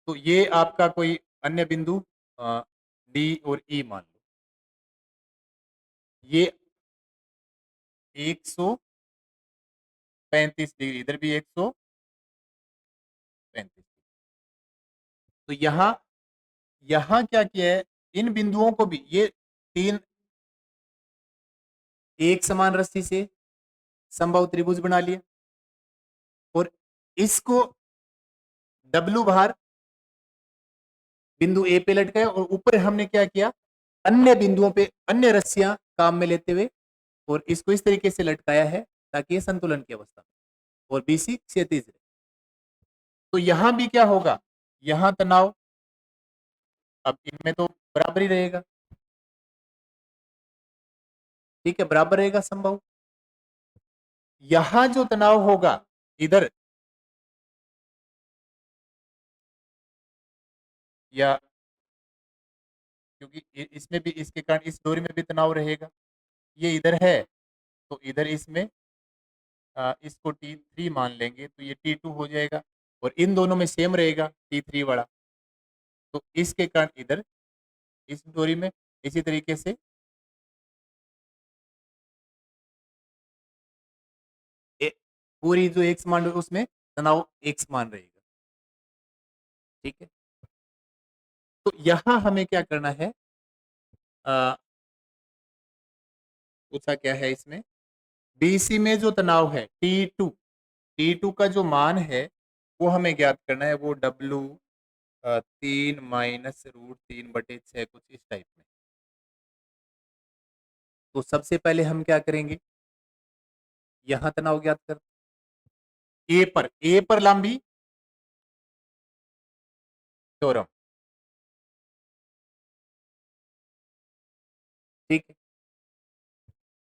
तो ये आपका कोई अन्य बिंदु डी और ई मान लो, ये 135 डिग्री, इधर भी 135। तो यहाँ यहाँ क्या किया है, इन बिंदुओं को भी ये तीन एक समान रस्सी से समबाहु त्रिभुज बना लिया, और इसको डब्ल्यू भार बिंदु ए पे लटकाया, और ऊपर हमने क्या किया, अन्य बिंदुओं पे अन्य रस्सियां काम में लेते हुए, और इसको इस तरीके से लटकाया है ताकि ये संतुलन की अवस्था में, और बीसी क्षैतिज रहे। तो यहां भी क्या होगा, यहां तनाव, अब इनमें तो बराबर ही रहेगा, ठीक है, बराबर रहेगा संभव। यहां जो तनाव होगा इधर, या क्योंकि इसमें भी, इसके कारण इस डोरी में भी तनाव रहेगा, ये इधर है, तो इधर इसमें इसको T3 मान लेंगे, तो ये T2 हो जाएगा, और इन दोनों में सेम रहेगा T3 वाला, तो इसके कारण इधर इस डोरी में इसी तरीके से पूरी जो एक समान डोरी, उसमें तनाव एक समान रहेगा, ठीक है। तो यहां हमें क्या करना है, पूछा क्या है इसमें, बीसी में जो तनाव है T2 का जो मान है वो हमें ज्ञात करना है, वो W 3 माइनस रूट 3/6 कुछ इस टाइप में। तो सबसे पहले हम क्या करेंगे, यहां तनाव ज्ञात कर, ए पर लंबी थ्योरम, ठीक है।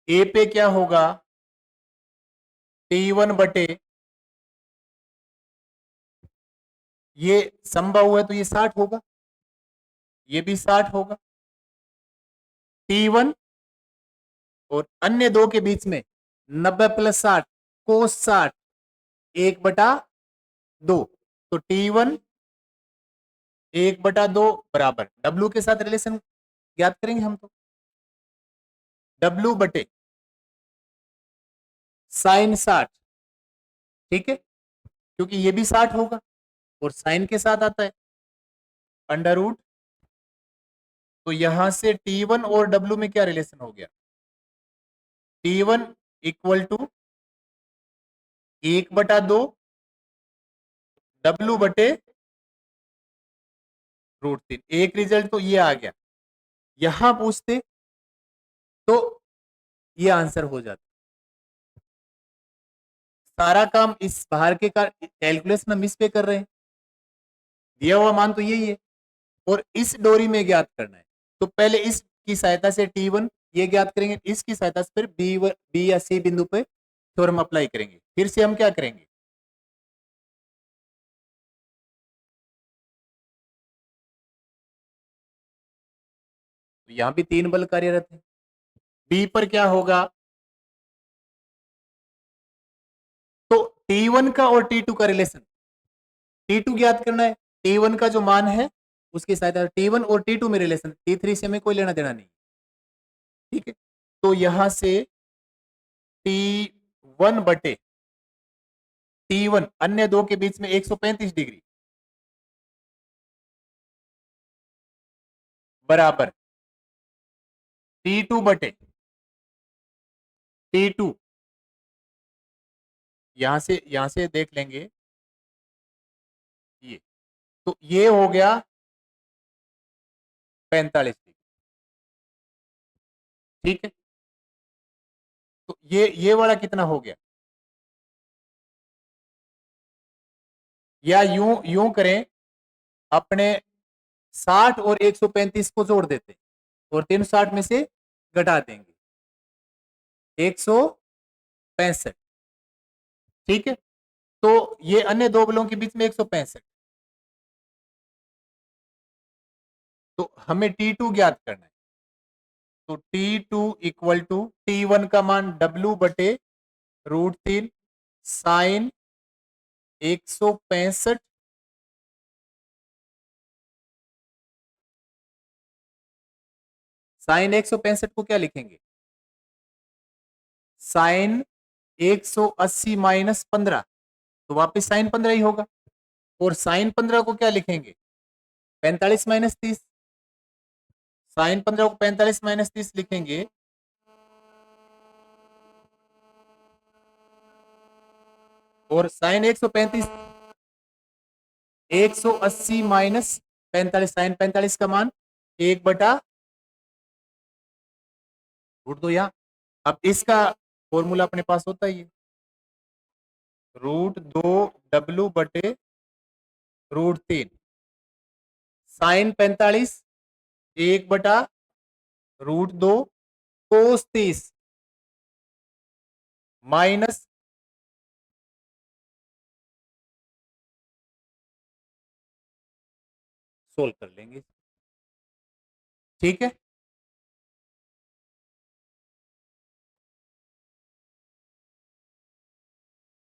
ए पे क्या होगा, T1/, ये समबाहु है तो ये 60 होगा, ये भी 60 होगा, T1 और अन्य दो के बीच में 90 + 60 cos 60 1/2। तो T1 1/2 बराबर W के साथ रिलेशन ज्ञात करेंगे हम। तो W बटे साइन 60, ठीक है, क्योंकि ये भी 60 होगा और साइन के साथ आता है अंडर रूट। तो यहां से T1 और W में क्या रिलेशन हो गया, T1 = 1/2 W बटे √3। एक रिजल्ट तो ये आ गया। यहां पूछते तो ये आंसर हो जाता। सारा काम इस बाहर के कैलकुलेशन में मिस पे कर रहे हैं। दिया हुआ मान तो यही है और इस डोरी में ज्ञात करना है। तो पहले इसकी सहायता से T1 ये ज्ञात करेंगे, इसकी सहायता से फिर बी या सी बिंदु पे थ्योरम अप्लाई करेंगे। फिर से हम क्या करेंगे, तो यहां भी 3 बल कार्यरत है। बी पर क्या होगा, तो T1 का और T2 का रिलेशन, T2 ज्ञात करना है। T1 का जो मान है उसकी सहायता T1 और T2 में रिलेशन, T3 से हमें कोई लेना देना नहीं, ठीक है। तो यहां से T1 बटे T1 अन्य दो के बीच में 135 डिग्री बराबर T2 बटे T2, यहां से देख लेंगे ये, तो ये हो गया 45 डिग्री, ठीक है। तो ये वाला कितना हो गया, या यूं यूं करें, अपने 60 और 135 को जोड़ देते और 360 में से घटा देंगे 165, ठीक है। तो ये अन्य दो बलों के बीच में 165, तो हमें T2 ज्ञात करना है। तो T2 = T1 का मान W बटे √3 साइन 165 साइन 165 को क्या लिखेंगे, साइन 180 - 15, तो वापस साइन 15 ही होगा। और साइन 15 को क्या लिखेंगे, 45 - 30, साइन 15 को 45 - 30 लिखेंगे, और साइन 135 180 - 45, साइन 45 का मान 1/√2। यहाँ अब इसका फॉर्मूला अपने पास होता ही है, √2 W बटे √3 साइन 45 1/√2 कोस 30 माइनस सोल्व कर लेंगे, ठीक है।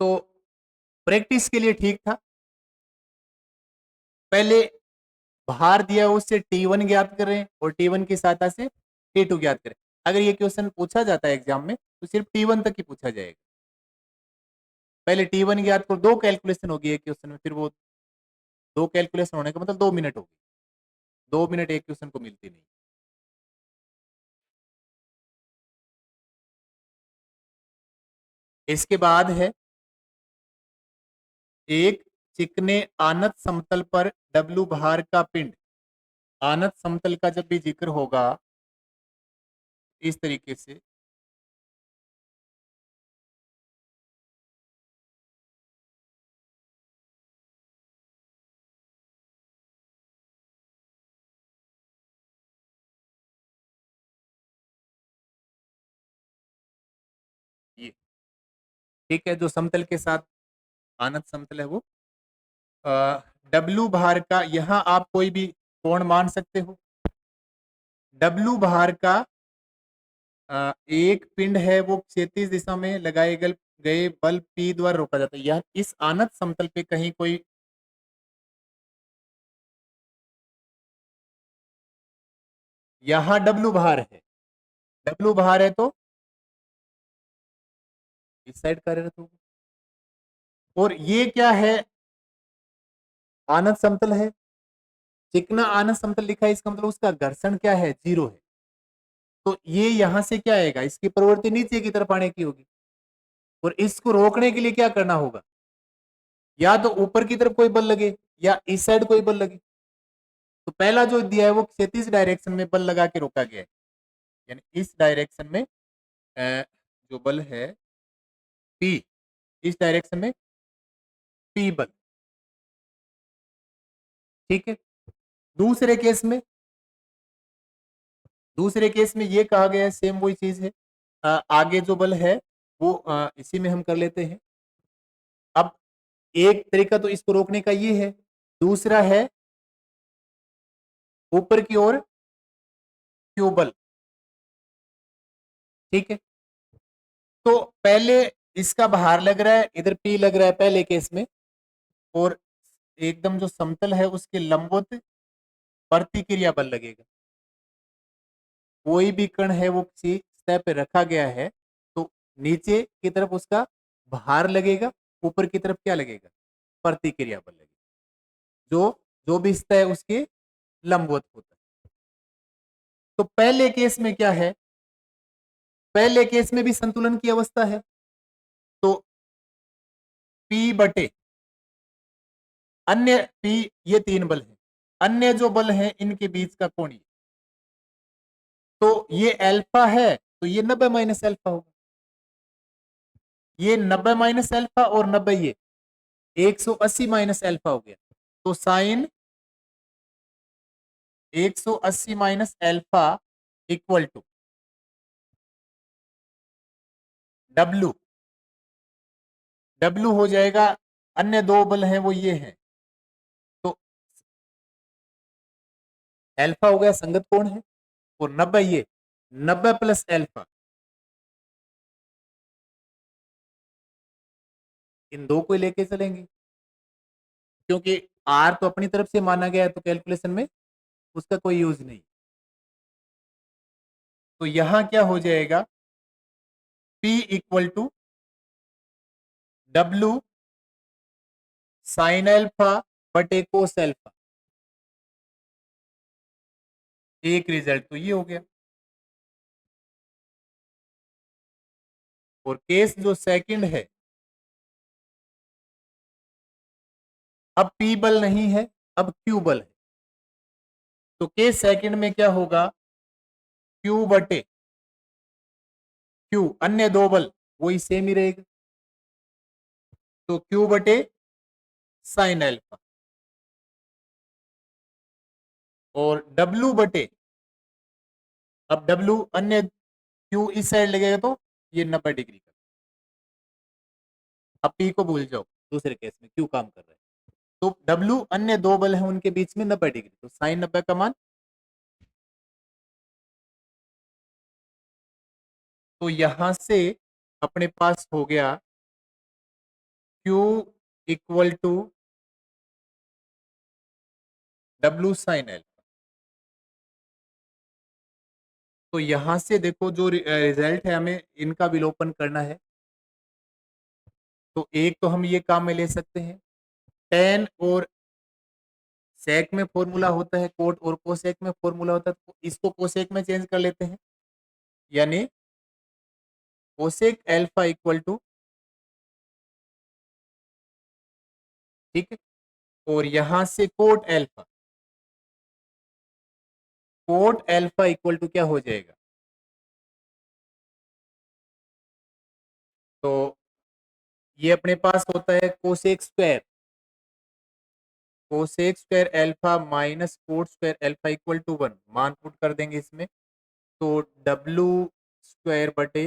तो प्रैक्टिस के लिए ठीक था। पहले भार दिया है उससे T1 ज्ञात करें और T1 की सहायता से T2 ज्ञात करें। अगर ये क्वेश्चन पूछा जाता है एग्जाम में तो सिर्फ T1 तक ही पूछा जाएगा। पहले T1 ज्ञात करो, दो कैलकुलेशन होगी एक क्वेश्चन में, फिर वो दो कैलकुलेशन होने का मतलब 2 मिनट होगी, 2 मिनट एक क्वेश्चन को मिलती नहीं। इसके बाद है एक चिकने आनत समतल पर W भार का पिंड। आनत समतल का जब भी जिक्र होगा इस तरीके से, ये ठीक है, जो समतल के साथ आनत समतल है वो W भार का, यहां आप कोई भी कोण मान सकते हो। W भार का एक पिंड है वो क्षैतिज दिशा में लगाए गए बल P द्वारा रोका जाता है। यह इस आनत समतल पे कहीं कोई यहां W भार है, W भार है तो इस साइड कार्यरत होगा। और ये क्या है, आनत समतल है, चिकना आनत समतल लिखा है, इसका मतलब उसका घर्षण क्या है, 0 है। तो ये यहां से क्या आएगा, इसकी प्रवृत्ति नीचे की तरफ आने की होगी। और इसको रोकने के लिए क्या करना होगा, या तो ऊपर की तरफ कोई बल लगे या इस साइड कोई बल लगे। तो पहला जो दिया है वो क्षैतिज डायरेक्शन में बल लगा के रोका गया है, यानी इस डायरेक्शन में जो बल है P, इस डायरेक्शन में P बल, ठीक है। दूसरे केस में, दूसरे केस में ये कहा गया है, सेम वही चीज है। आगे जो बल है वो इसी में हम कर लेते हैं। अब एक तरीका तो इसको रोकने का ये है, दूसरा है ऊपर की ओर क्यू बल, ठीक है। तो पहले इसका भार लग रहा है, इधर P लग रहा है पहले केस में, और एकदम जो समतल है उसके लंबवत प्रतिक्रिया बल लगेगा। कोई भी कण है वो किसी सतह पे रखा गया है तो नीचे की तरफ उसका भार लगेगा, ऊपर की तरफ क्या लगेगा, प्रतिक्रिया बल लगेगा, जो जो भी सतह है उसके लंबवत होता है। तो पहले केस में क्या है, पहले केस में भी संतुलन की अवस्था है, तो P बटे अन्य P, ये 3 बल है, अन्य जो बल हैं इनके बीच का कोणीय, तो ये अल्फा है तो ये 90 माइनस अल्फा होगा, ये 90 माइनस अल्फा और 90 ये 180 माइनस अल्फा हो गया। तो sine 180 minus alpha equal to W, W हो जाएगा, अन्य दो बल हैं वो ये हैं, तो अल्फा हो गया संगत कोण है, और 90 ये 90 प्लस अल्फा, इन दो को लेके चलेंगे, क्योंकि आर तो अपनी तरफ से माना गया है तो कैलकुलेशन में उसका कोई यूज नहीं। तो यहां क्या हो जाएगा, P equal to W sine alpha बटे कोस अल्फा, एक रिजल्ट तो ये हो गया। और केस जो सेकंड है, अब P बल नहीं है, अब Q बल है, तो केस सेकंड में क्या होगा, Q बटे Q, अन्य दो बल वही सेम ही रहेगा, तो Q बटे साइन अल्फा, और W बटे, अब W अन्य Q इस साइड लगेगा तो ये 90 डिग्री का, अब P को भूल जाओ, दूसरे केस में Q काम कर रहा है, तो W अन्य दो बल हैं उनके बीच में 90 डिग्री, तो साइन 90 का मान, तो यहां से अपने पास हो गया Q equal to W sine L. तो यहां से देखो जो रिजल्ट है हमें इनका विलोपन करना है, तो एक तो हम ये काम में ले सकते हैं, टेन और सेक में फॉर्मूला होता है, कोट और कोसेक में फॉर्मूला होता है, तो इसको कोसेक में चेंज कर लेते हैं, यानी कोसेक एल्फा इक्वल टू, ठीक है, और यहां से cot alpha, cot alpha equal to क्या हो जाएगा, तो ये अपने पास होता है cosec square, cosec square alpha minus cot square alpha equal to 1, मान पुट कर देंगे इसमें, तो डब्लू स्क्वायर बटे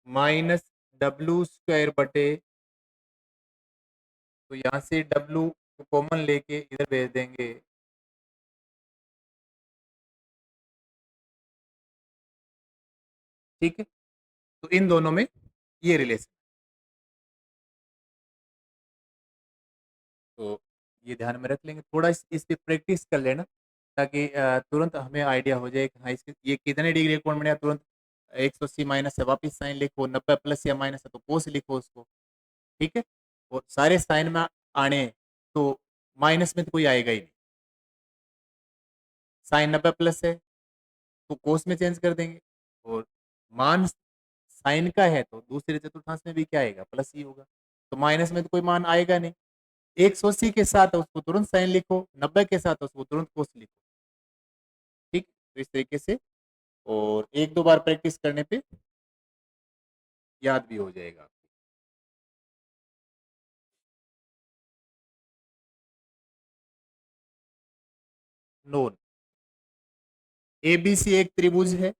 माइनस डब्लू स्क्वायर बटे, तो यहाँ से डब्लू को कॉमन लेके इधर भेज देंगे, ठीक है, तो इन दोनों में ये रिलेशन, तो ये ध्यान में रख लेंगे, थोड़ा इस पे प्रैक्टिस कर लेना, ताकि तुरंत हमें आइडिया हो जाए कि हाँ इसके ये कितने डिग्री कोण बनेगा, तुरंत 180 माइनस है वापिस साइन लिखो, 90 प्लस या माइनस है तो कोस लिखो उसको, ठीक है, और सारे साइन में आने तो माइनस में तो कोई आएगा ही नहीं, साइन 90 प्लस है तो कोस में चेंज कर देंगे, और मान साइन का है तो दूसरे चतुर्थांश में भी क्या आएगा, प्लस ही होगा, तो माइनस में तो कोई मान आएगा नहीं, 180 के साथ उसको तुरंत साइन लिखो, 90 के साथ उसको तुरंत कोस लिखो, ठीक, तो इस तरीके से, और एक दो बार प्रैक्टिस करने पे याद भी हो जाएगा। नोन, एबीसी एक त्रिभुज है,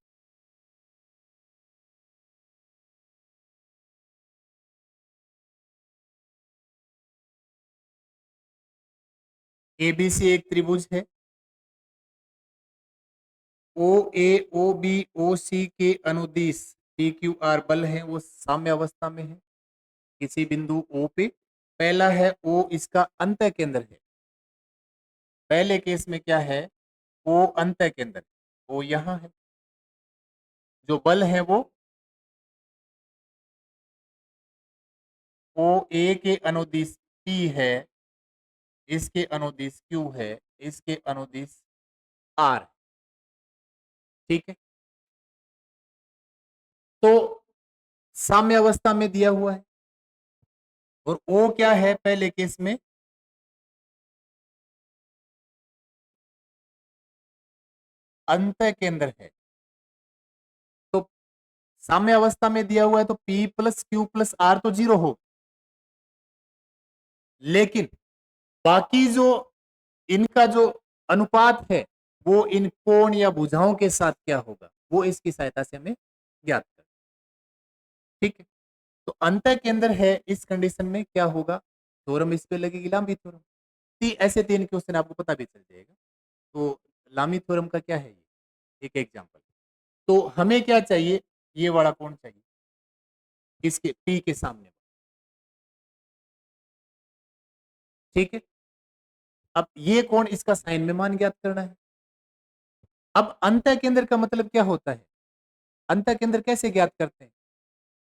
एबीसी एक त्रिभुज है, ओ ए ओ बी ओ सी के अनुदिश पी क्यू आर बल है वो साम्य अवस्था में है किसी बिंदु ओ पे, पहला है ओ इसका अंत केंद्र है, पहले केस में क्या है, ओ अंत केंद्र, ओ यहाँ है, जो बल है वो ओ ए के अनुदिश P है, इसके अनुदिश Q है, इसके अनुदिश R, ठीक है, तो साम्य अवस्था में दिया हुआ है, और O क्या है पहले केस में, अंत केंद्र है, तो साम्य अवस्था में दिया हुआ है तो P plus Q plus R तो 0 हो, लेकिन बाकी जो इनका जो अनुपात है वो इन कोण या भुजाओं के साथ क्या होगा, वो इसकी सहायता से हमें ज्ञात कर, ठीक है, तो अंत केंद्र है, इस कंडीशन में क्या होगा, थ्योरम इस पे लगेगी, लांबी थ्योरम, ऐसे 3 क्वेश्चन आपको पता भी चल जाएगा, तो लामी थ्योरम का क्या है ये, एक एग्जांपल, तो हमें क्या चाहिए, ये वाला कोण चाहिए, इसके पी के सामने, ठीक है, अब ये कोण इसका साइन में मान ज्ञात करना है, अब अंत केंद्र का मतलब क्या होता है, अंत केंद्र कैसे ज्ञात करते हैं,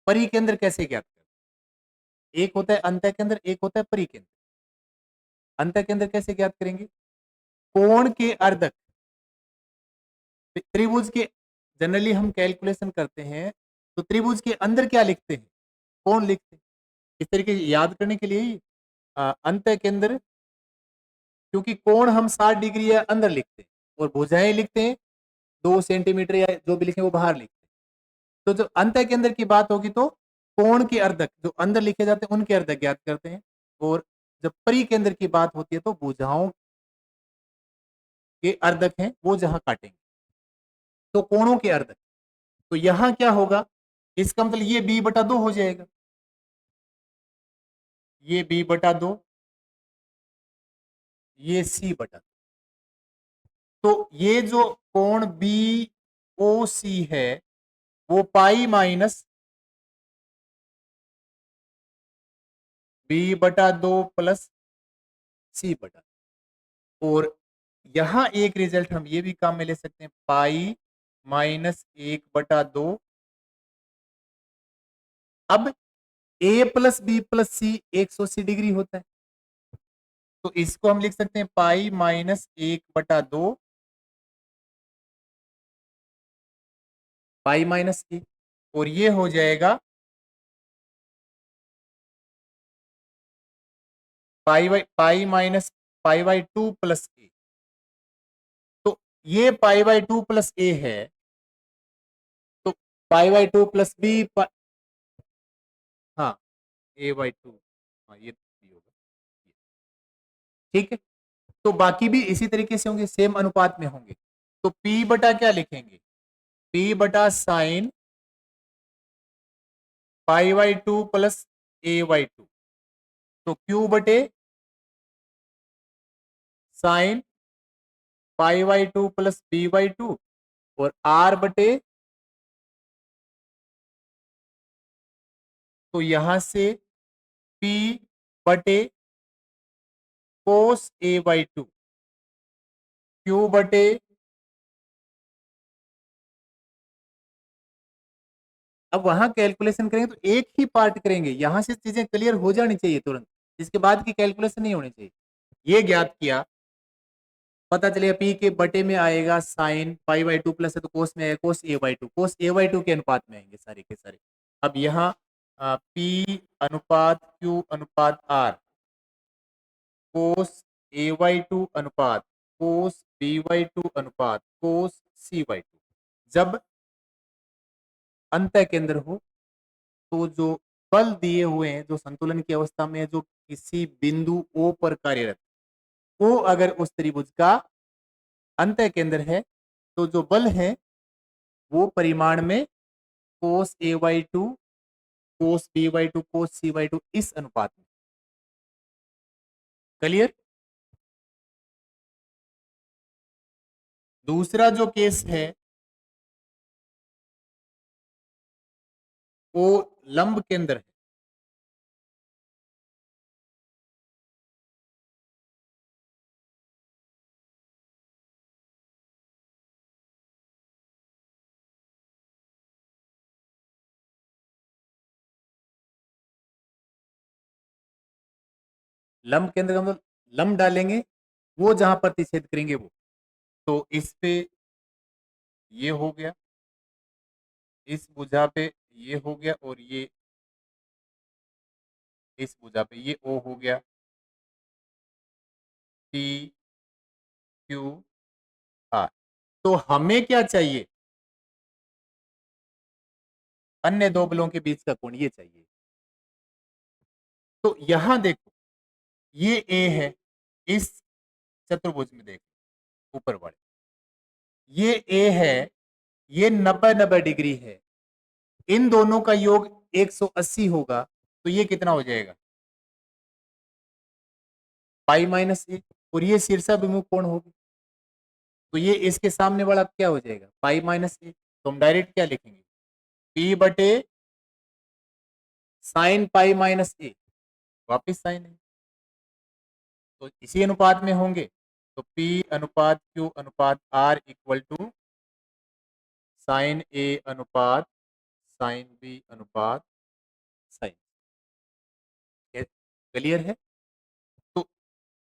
परिकेंद्र कैसे ज्ञात करते हैं, एक होता है अंत केंद्र, एक होता है परिकेंद्र, अंत केंद्र कैसे ज्ञात करेंगे, कोण के अर्धक, त्रिभुज के जनरली हम कैलकुलेशन करते हैं तो त्रिभुज के अंदर क्या लिखते हैं, कोण लिखते हैं, इस तरीके याद करने के लिए ही अंत केंद्र, क्योंकि कोण हम 60 डिग्री या अंदर लिखते हैं और भुजाएं लिखते हैं 2 सेंटीमीटर या जो भी लिखे वो बाहर लिखते हैं, तो जो अंत केंद्र की बात होगी तो कोण के अर्धक जो अंदर लिखे जाते हैं उनके अर्धक ज्ञात करते हैं, और जब परिकेंद्र की बात होती है तो भुजाओं के अर्धक हैं वो जहां काटेंगे, तो कोणों के अर्धक, तो यहां क्या होगा, इसका मतलब ये b/2 हो जाएगा, ये b/2, ये c/2, तो ये जो कोण बी ओ सी है वो pi minus b/2 plus c/2, और यहां एक रिजल्ट हम ये भी काम में ले सकते हैं, पाई माइनस 1/2, अब a plus B plus C 180 degree होता है, तो इसको हम लिख सकते हैं पाई माइनस 1/2 पाई माइनस ए, और ये हो जाएगा पाई माइनस पाई/2 प्लस ए, तो ये पाई/2 प्लस ए है, तो पाई/2 प्लस बी, हाँ a/2, हाँ ये होगा, ठीक है, तो बाकी भी इसी तरीके से होंगे, सेम अनुपात में होंगे, तो p बटा क्या लिखेंगे, p बटा साइन पाई/2 प्लस a/2, तो q बटे साइन पाई/2 प्लस b/2, और r बटे तो यहां से P बटे कोस A/2 Q बटे अब वहां कैलकुलेशन करेंगे तो एक ही पार्ट करेंगे, यहां से चीजें क्लियर हो जानी चाहिए तुरंत, इसके बाद की कैलकुलेशन नहीं होनी चाहिए। ये ज्ञात किया, पता चलेगा पी के बटे में आएगा साइन π/2 प्लस है तो कोस में आएगा कोस A/2 के अनुपात में आएंगे सारे के सारे। अब यहाँ P अनुपात Q अनुपात R कोस A/2 अनुपात कोस B/2 अनुपात कोस C/2 जब अंतः केंद्र हो तो जो बल दिए हुए हैं जो संतुलन की अवस्था में है जो किसी बिंदु O पर कार्यरत वो अगर उस त्रिभुज का अंतः केंद्र है तो जो बल है वो परिमाण में कोस A/2 कोस B/2 कोस C/2 इस अनुपात में। क्लियर। दूसरा जो केस है वो लंब केंद्र है। लंब केंद्र का मतलब लंब डालेंगे वो जहां प्रतिच्छेद करेंगे वो, तो इस पे ये हो गया, इस भुजा पे ये हो गया और ये इस भुजा पे ये O हो गया, P Q R। तो हमें क्या चाहिए, अन्य दो बलों के बीच का कोण ये चाहिए। तो यहां देखो ये A है, इस चतुर्भुज में देखो ऊपर वाले ये A है, ये 90-90 डिग्री है, इन दोनों का योग 180 होगा तो ये कितना हो जाएगा π-A और ये शीर्षाभिमुख कोण होगी तो ये इसके सामने वाला क्या हो जाएगा π-A। तो हम डायरेक्ट क्या लिखेंगे P बटे साइन π-A, वापिस साइन है तो इसी अनुपात में होंगे तो P अनुपात Q अनुपात R equal to sine A अनुपात साइन B अनुपात साइन। क्लियर है। तो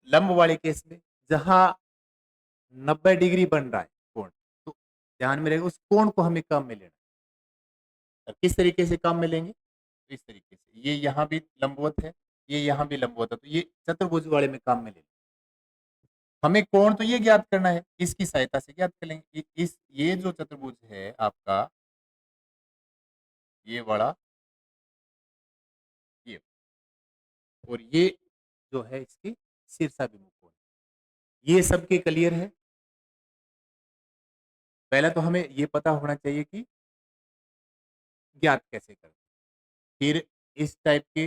लंब वाले केस में जहां 90 डिग्री बन रहा है कोण तो ध्यान में रहेगा उस कोण को हमें काम में लेना है। किस तरीके से काम में लेंगे तो इस तरीके से ये यहाँ भी लंबवत है ये यहाँ भी लंबवत है तो ये चतुर्भुज वाले में काम में लेंगे। हमें कोण तो ये ज्ञात करना है इसकी सहायता से ज्ञात कर लेंगे इस ये जो चतुर्भुज है आपका ये वाला ये और ये जो है इसकी शीर्षाभिमुख कोण ये सबके क्लियर है। पहला तो हमें ये पता होना चाहिए कि ज्ञात कैसे करें। फिर इस टाइप के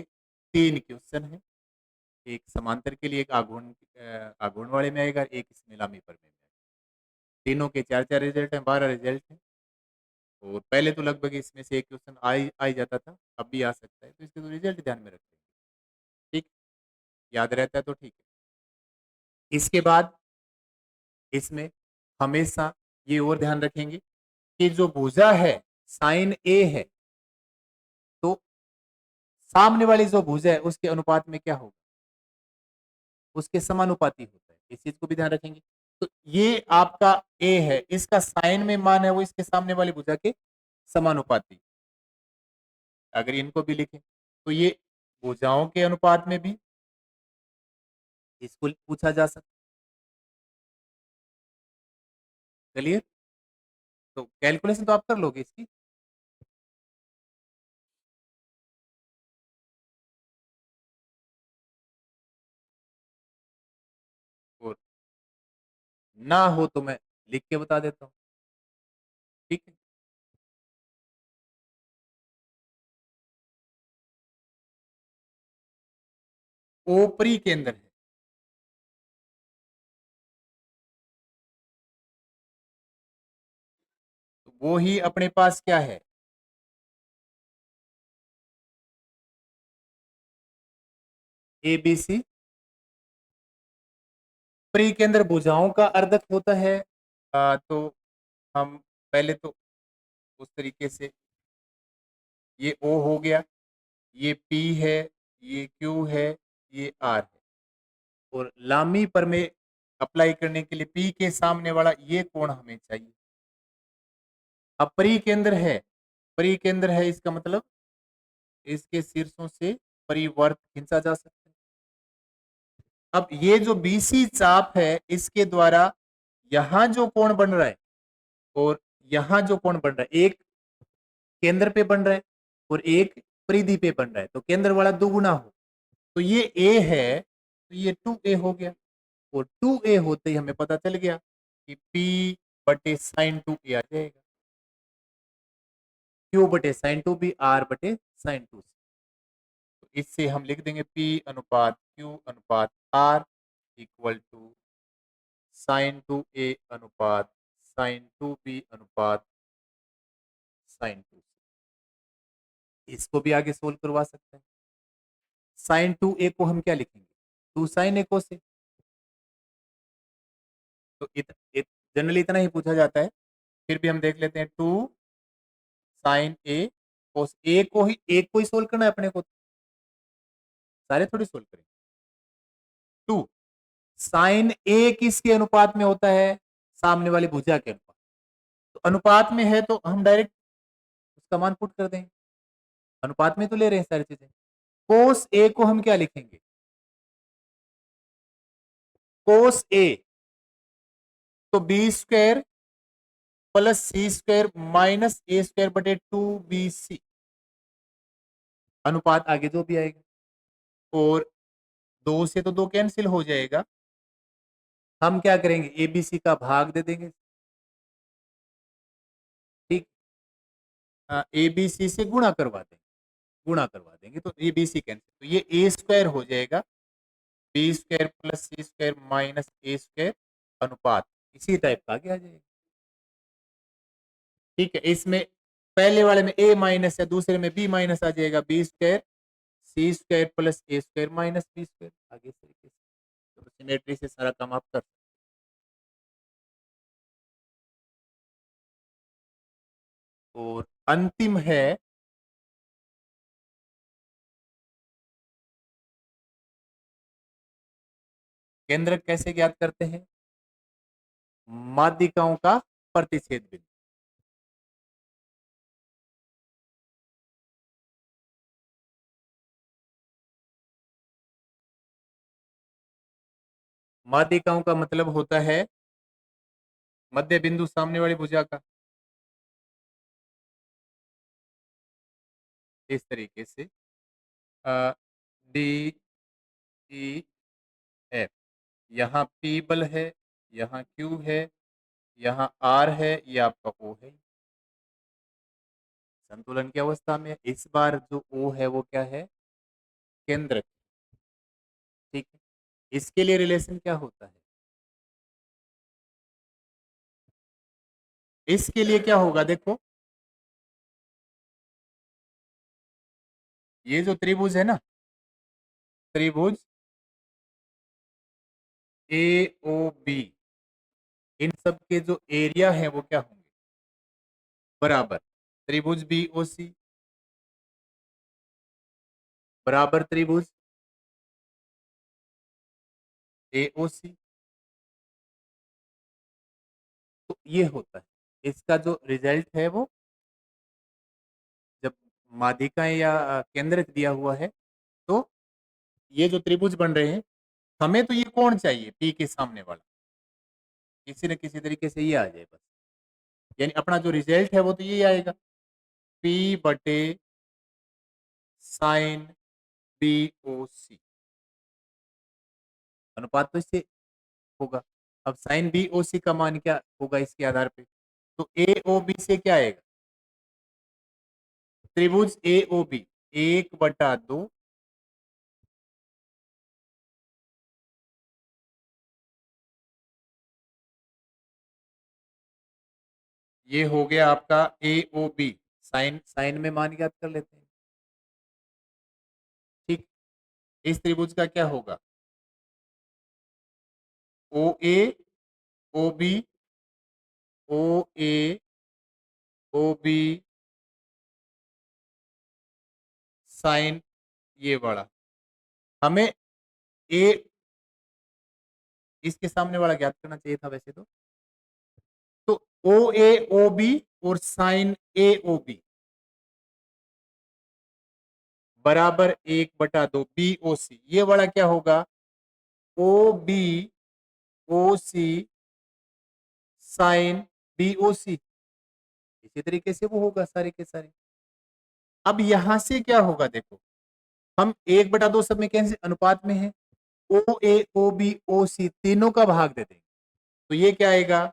3 क्वेश्चन है, एक समांतर के लिए एक आघूर्ण वाले में आएगा एक इसमें लामी पर में आएगा। तीनों के 4-4 रिजल्ट हैं 12 रिजल्ट हैं और पहले तो लगभग इसमें से एक क्वेश्चन आ ही जाता था अब भी आ सकता है तो इसके तो रिजल्ट ध्यान में रखेंगे। ठीक, याद रहता है तो ठीक है। इसके बाद इसमें हमेशा ये और ध्यान रखेंगे कि जो भुजा है साइन ए है तो सामने वाली जो भुजा है उसके अनुपात में क्या होगा उसके समानुपाती होता है, इस चीज को भी ध्यान रखेंगे। तो ये आपका ए है इसका साइन में मान है वो इसके सामने वाली भुजा के समानुपाती। अगर इनको भी लिखें तो ये भुजाओं के अनुपात में भी इसको पूछा जा सकता है। चलिए तो कैलकुलेशन तो आप कर लोगे इसकी। और ना हो तो मैं लिख के बता देता हूँ। ठीक है ऊपरी केंद्र है तो वो ही अपने पास क्या है ए बी सी परिकेंद्र भुजाओं का अर्धक होता है। तो हम पहले तो उस तरीके से, ये ओ हो गया, ये पी है, ये क्यू है, ये आर है, और लामी पर में अप्लाई करने के लिए पी के सामने वाला ये कोण हमें चाहिए। अब परिकेंद्र है, इसका मतलब इसके शीर्षों से परिवर्त खींचा जा सकता है। अब ये जो बीसी चाप है, इसके द्वारा यहां जो कोण बन रहा है और यहां जो कोण बन रहा है, एक केंद्र पे बन रहा है और एक परिधि पे बन रहा है, तो केंद्र वाला दुगुना हो, तो ये ए है, तो ये 2a हो गया, और 2a होते ही हमें पता चल गया कि P बटे साइन 2a आ जाएगा, Q बटे साइन 2b, R बटे साइन 2c। तो इससे हम लिख देंगे P अनुपात Q अनुपात R equal to sign 2a अनुपात साइन 2b अनुपात साइन 2c। इसको भी आगे सोल्व करवा सकते हैं। साइन 2a को हम क्या लिखेंगे, 2 साइन a कोसेक। तो जनरली इतना ही पूछा जाता है, फिर भी हम देख लेते हैं। 2 साइन ए कोस ए को ही, एक को ही सोल्व करना है अपने को, सारे थोड़ी सोल्व करेंगे। 2 साइन ए किसके अनुपात में होता है, सामने वाली भुजा के अनुपात। तो अनुपात में है तो हम डायरेक्ट उसका मान पुट कर देंगे, अनुपात में तो ले रहे हैं सारी चीजें। कोस ए को हम क्या लिखेंगे, कोस ए तो B square plus C square minus ए स्क्वायर बटे 2bc, अनुपात आगे जो भी आएगा, और 2 से तो 2 कैंसिल हो जाएगा। हम क्या करेंगे, एबीसी का भाग दे देंगे, ठीक, एबीसी से गुणा करवा देंगे तो एबीसी कैंसिल, तो ये ए स्क्वायर हो जाएगा, B square plus C square minus ए स्क्वायर अनुपात इसी टाइप का आगे आ जाएगा। ठीक है, इसमें पहले वाले में ए माइनस है, दूसरे में बी माइनस आ जाएगा, B square C square plus ए स्क्वायर माइनस बी स्क्वायर, आगे इस तरीके से। तो सिमेट्री से सारा काम आप कर सकते हैं। और अंतिम है केंद्र कैसे ज्ञात करते हैं, माध्यिकाओं का प्रतिच्छेद बिंदु। माध्यिकाओं का मतलब होता है मध्य बिंदु सामने वाली भुजा का, इस तरीके से डी ई एफ, यहाँ पी बल है, यहाँ क्यू है, यहाँ आर है, ये आपका ओ है, संतुलन की अवस्था में। इस बार जो ओ है वो क्या है, केंद्र। ठीक है, इसके लिए रिलेशन क्या होता है, इसके लिए क्या होगा, देखो ये जो त्रिभुज है ना, त्रिभुज ए ओ बी, इन सब के जो एरिया है वो क्या होंगे, बराबर। त्रिभुज बी ओ सी बराबर त्रिभुज ए ओ सी, तो ये होता है इसका जो रिजल्ट है वो, जब माध्यिकाएं या केंद्र दिया हुआ है, तो ये जो त्रिभुज बन रहे हैं, हमें तो ये कौन चाहिए, पी के सामने वाला, किसी न किसी तरीके से ये आ जाए बस, यानी अपना जो रिजल्ट है वो तो ये आएगा, पी बटे साइन बी ओ सी, अनुपात तो इससे होगा। अब साइन बी ओ सी का मान क्या होगा इसके आधार पे, तो ए ओ बी से क्या आएगा, त्रिभुज ए ओ बी 1/2 ये हो गया आपका ए ओ बी, साइन साइन में मान ज्ञात कर लेते हैं। ठीक, इस त्रिभुज का क्या होगा? ओ ए ओ बी ओ ए ओ बी साइन ये वाला, हमें ए इसके सामने वाला ज्ञात करना चाहिए था वैसे तो ओ ए ओ बी और साइन ए ओ बी बराबर 1/2 बी ओ सी, ये वाला क्या होगा? ओ बी ओ सी साइन बी ओ सी, इसी तरीके से वो होगा सारे के सारे। अब यहां से क्या होगा देखो, हम 1/2 सब में कैसे अनुपात में है, ओ ए ओ बी ओ सी तीनों का भाग दे देंगे, तो ये क्या आएगा?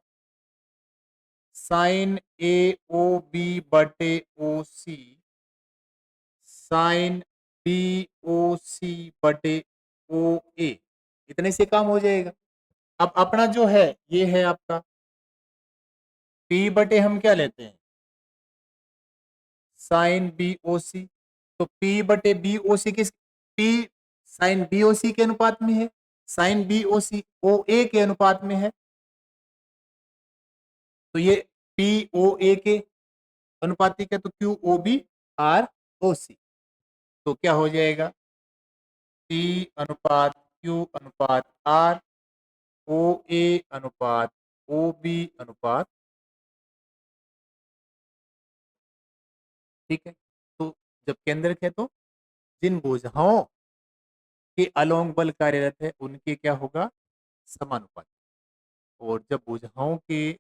साइन ए ओ बी बटे ओ सी साइन बी ओ सी बटे ओ ए, इतने से काम हो जाएगा। अब अपना जो है ये है आपका P बटे हम क्या लेते हैं? साइन बी ओ सी, तो P बटे बी ओ सी किस, P साइन बी ओ सी के अनुपात में है, साइन बी ओ सी ओ ए के अनुपात में है, तो ये P ओ ए के अनुपातिक है, तो Q O B R O C, तो क्या हो जाएगा? P अनुपात Q अनुपात R ओ ए अनुपात ओ बी अनुपात, ठीक है। तो जब केंद्रक है तो जिन भुजाओं के अलोंग बल कार्यरत है उनके क्या होगा? समानुपाती। और जब भुजाओं के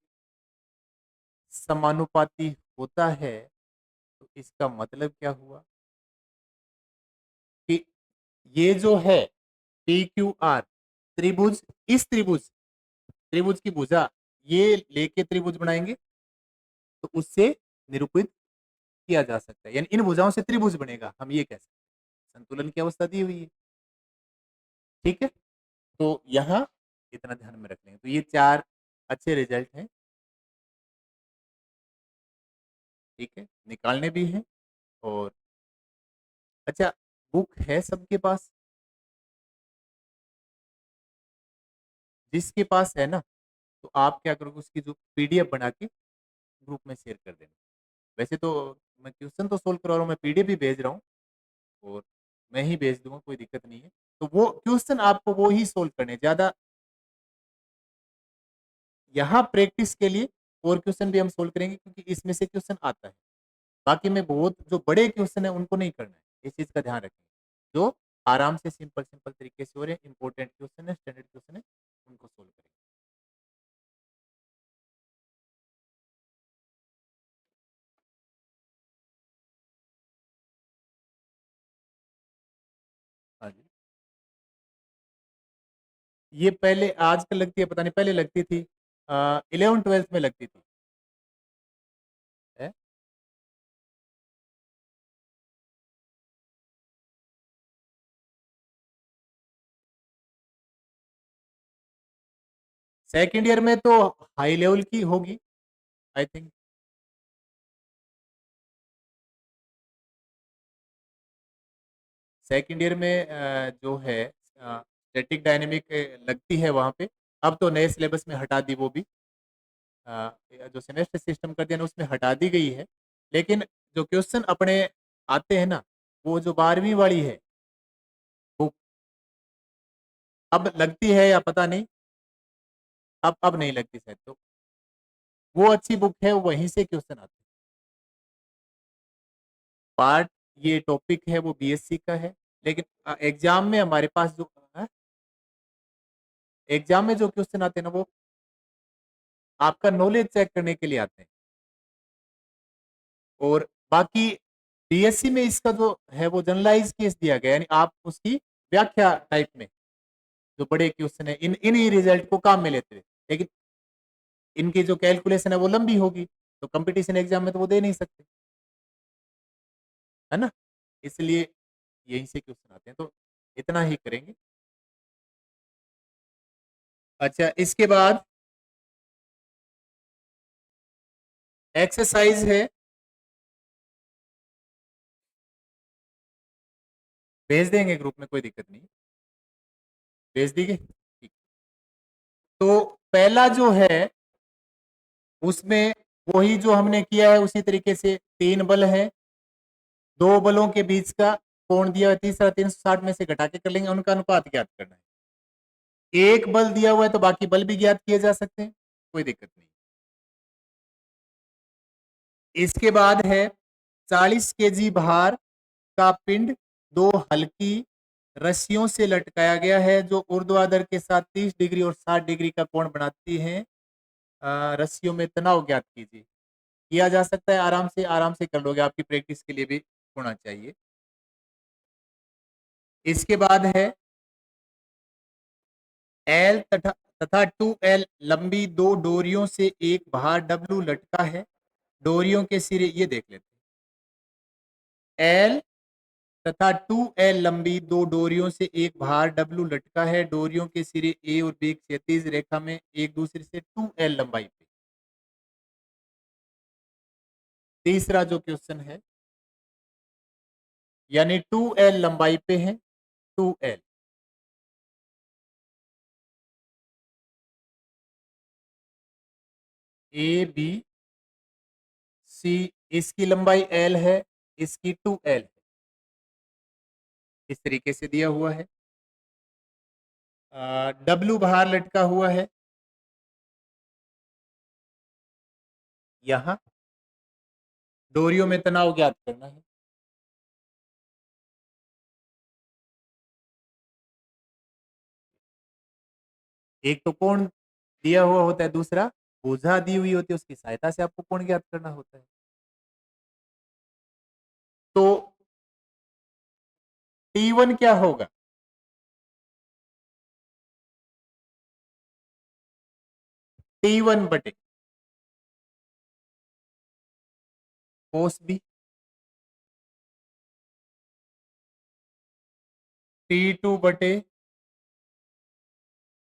समानुपाती होता है तो इसका मतलब क्या हुआ कि ये जो है पी क्यू आर त्रिभुज, इस त्रिभुज त्रिभुज की भुजा ये लेके त्रिभुज बनाएंगे तो उससे निरूपित किया जा सकता है, यानी इन भुजाओं से त्रिभुज बनेगा, हम ये कह सकते हैं। संतुलन की अवस्था दी हुई है, ठीक है। तो यहाँ इतना ध्यान में रख लेंगे, तो ये 4 अच्छे रिजल्ट हैं, ठीक है, निकालने भी हैं। और अच्छा, बुक है सबके पास? जिसके पास है ना, तो आप क्या करोगे, उसकी जो पीडीएफ बना के ग्रुप में शेयर कर देना। वैसे तो मैं क्वेश्चन तो सोल्व करवा रहा हूँ, मैं पीडीएफ भी भेज रहा हूँ और मैं ही भेज दूंगा, कोई दिक्कत नहीं है। तो वो क्वेश्चन आपको वो ही सोल्व करने, ज्यादा यहाँ प्रैक्टिस के लिए और क्वेश्चन भी हम सोल्व करेंगे क्योंकि इसमें से क्वेश्चन आता है। बाकी में बहुत जो बड़े क्वेश्चन है उनको नहीं करना है, इस चीज का ध्यान रखें। जो आराम से सिंपल सिंपल तरीके से हो रहे हैं, इंपॉर्टेंट क्वेश्चन है, स्टैंडर्ड क्वेश्चन है, उनको सोल्व करेंगे। हाँ जी, ये पहले आजकल लगती है पता नहीं, पहले लगती थी 11th 12th में लगती थी। है? सेकेंड ईयर में तो हाई लेवल की होगी आई थिंक। सेकेंड ईयर में जो है स्टैटिक डायनेमिक लगती है वहाँ पे। अब तो नए सिलेबस में हटा दी वो भी, जो सेमेस्टर सिस्टम कर दिया ना उसमें हटा दी गई है। लेकिन जो क्वेश्चन अपने आते हैं ना, वो जो 12वीं वाली है वो अब लगती है या पता नहीं, अब नहीं लगती शायद, तो वो अच्छी बुक है, वहीं से क्वेश्चन आते हैं। पार्ट ये टॉपिक है वो बीएससी का है, लेकिन एग्जाम में हमारे पास जो एग्जाम में जो क्वेश्चन आते हैं ना वो आपका नॉलेज चेक करने के लिए आते हैं। और बाकी बीएससी में इसका जो है वो जनरलाइज केस दिया गया, यानी आप उसकी व्याख्या टाइप में जो बड़े क्वेश्चन है इन ही रिजल्ट को काम में लेते हैं। लेकिन इनकी जो कैलकुलेशन है वो लंबी होगी, तो कंपटीशन एग्जाम में तो वो दे नहीं सकते, है ना। इसलिए यहीं से क्वेश्चन आते हैं, तो इतना ही करेंगे। अच्छा, इसके बाद एक्सरसाइज है, भेज देंगे ग्रुप में, कोई दिक्कत नहीं, भेज दीजिए। ठीक। तो पहला जो है उसमें वही जो हमने किया है उसी तरीके से 3 बल है, 2 बलों के बीच का कोण दिया है, तीसरा 360 में से घटा के कर लेंगे, उनका अनुपात ज्ञात करना है। एक बल दिया हुआ है तो बाकी बल भी ज्ञात किए जा सकते हैं, कोई दिक्कत नहीं। इसके बाद है 40 केजी भार का पिंड 2 हल्की रस्सियों से लटकाया गया है जो ऊर्ध्वाधर के साथ 30 डिग्री और 60 डिग्री का कोण बनाती हैं। रस्सियों में तनाव ज्ञात कीजिए। किया जा सकता है, आराम से कर लोगे, आपकी प्रैक्टिस के लिए भी होना चाहिए। इसके बाद है एल तथा 2L लंबी 2 डोरियों से एक भार W लटका है। डोरियों के सिरे, ये देख लेते हैं, एल तथा 2L लंबी 2 डोरियों से एक भार W लटका है। डोरियों के सिरे A और B क्षैतिज रेखा में एक दूसरे से 2L लंबाई पे। तीसरा जो क्वेश्चन है, यानी 2L लंबाई पे है, 2L ABC, इसकी लंबाई L है, इसकी 2L है, इस तरीके से दिया हुआ है। W बाहर लटका हुआ है यहां, डोरियों में तनाव ज्ञात करना है। एक तो कोण दिया हुआ होता है, दूसरा भुजा दी हुई होती है, उसकी सहायता से आपको कोण ज्ञात करना होता है। तो T1 क्या होगा? T1 बटे कोस बी, T2 बटे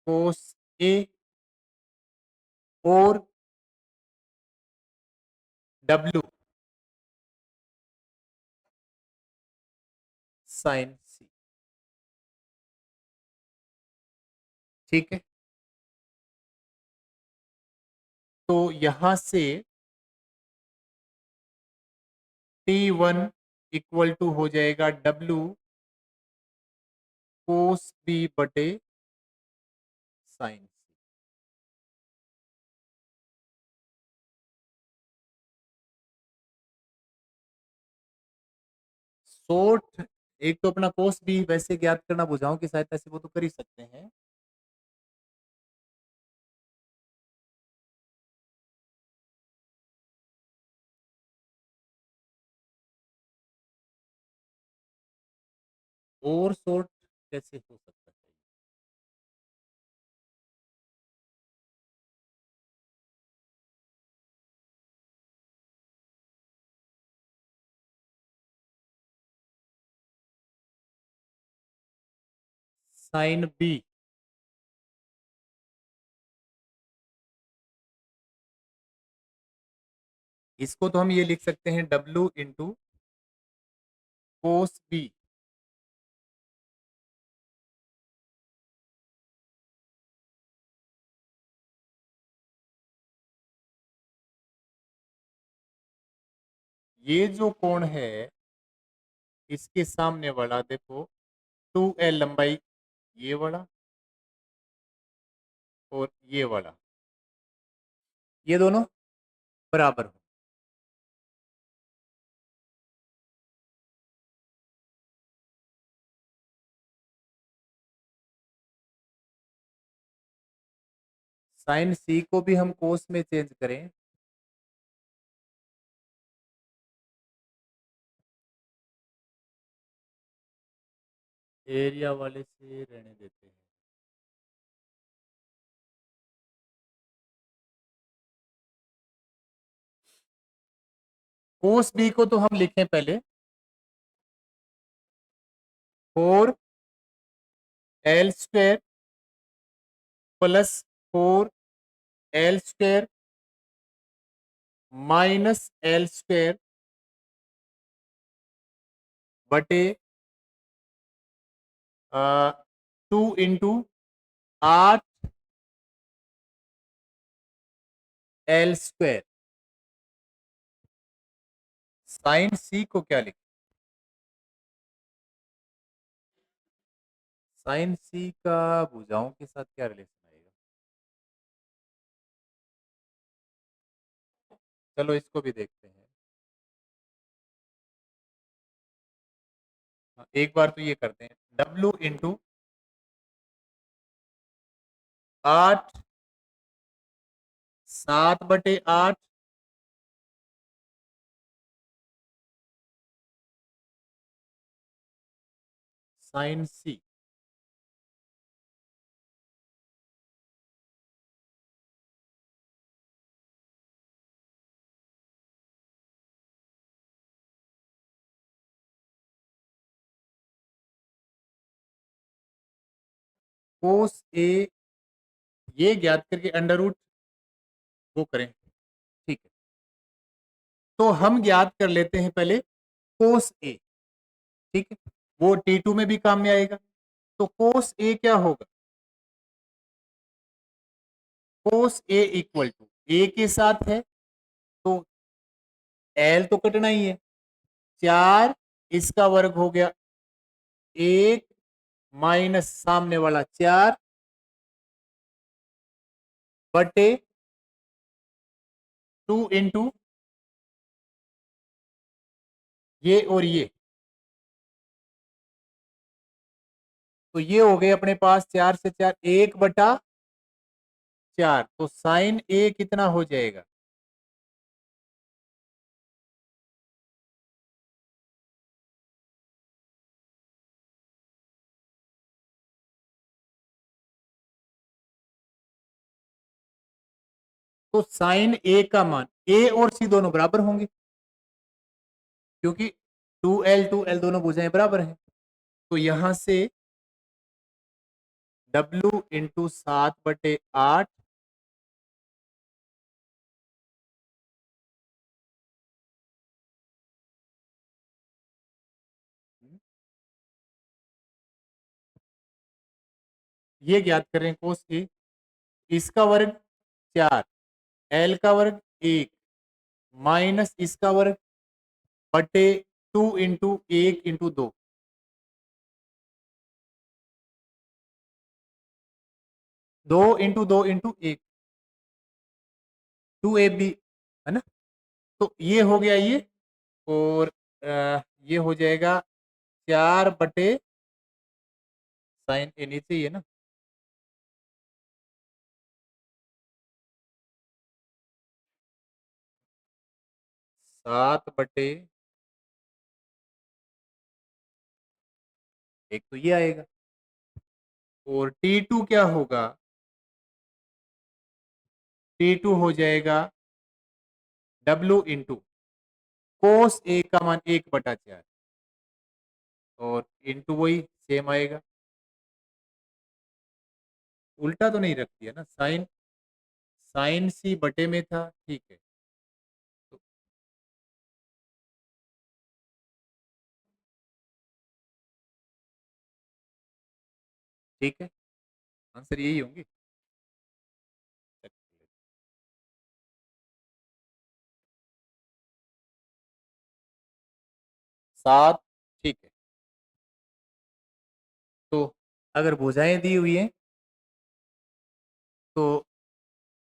कोस ए, और W साइन सी। ठीक है, तो यहां से T1 इक्वल टू हो जाएगा W कोस बी बटे साइन सी। शॉर्ट, एक तो अपना कोस बी वैसे ज्ञात करना भुजाओं की सहायता से, वो तो कर ही सकते हैं। और शॉर्ट कैसे हो सकता है? साइन बी, इसको तो हम ये लिख सकते हैं W इंटू कोस बी। ये जो कोण है इसके सामने वाला देखो, 2L लंबाई ये वाला और ये वाला, ये दोनों बराबर हो। साइन सी को भी हम कोस में चेंज करें, एरिया वाले से रहने देते हैं। कोस बी को तो हम लिखें पहले 4L² plus 4L² minus L² बटे 2 × 8 L²। साइन सी को क्या लिखें? साइन सी का भुजाओं के साथ क्या रिलेशन आएगा? चलो इसको भी देखते हैं। एक बार तो ये करते हैं, W × 8 7/8 साइन सी। कोस ए ये ज्ञात करके अंडर रूट वो करें, ठीक है। तो हम ज्ञात कर लेते हैं पहले कोस ए, ठीक है, वो T2 में भी काम में आएगा। तो कोस ए क्या होगा? कोस ए इक्वल टू ए के साथ है तो एल तो कटना ही है, 4 इसका वर्ग हो गया 1 माइनस सामने वाला 4 बटे 2 इंटू ये और ये, तो ये हो गए अपने पास 4 से 4 1/4। तो साइन ए कितना हो जाएगा? तो साइन ए का मान ए और सी दोनों बराबर होंगे क्योंकि 2L दोनों भुजाएं बराबर हैं। तो यहां से W × 7/8 ये ज्ञात करें कोस ए, इसका वर्ग 4 एल का वर्ग 1 माइनस इसका वर्ग बटे 2 into 1 into 2, 2 into 2 into 1, 2AB है ना। तो ये हो गया ये, और ये हो जाएगा 4/साइन ए नीचे ही है ना, 7/, एक तो ये आएगा, और T2 क्या होगा? T2 हो जाएगा W × कोस ए का मान 1/4 और इंटू वही सेम आएगा। उल्टा तो नहीं रख दिया ना, साइन साइन सी बटे में था, ठीक है। तो ठीक है, आंसर यही होंगे। 7, ठीक है। तो अगर भुजाएं दी हुई हैं तो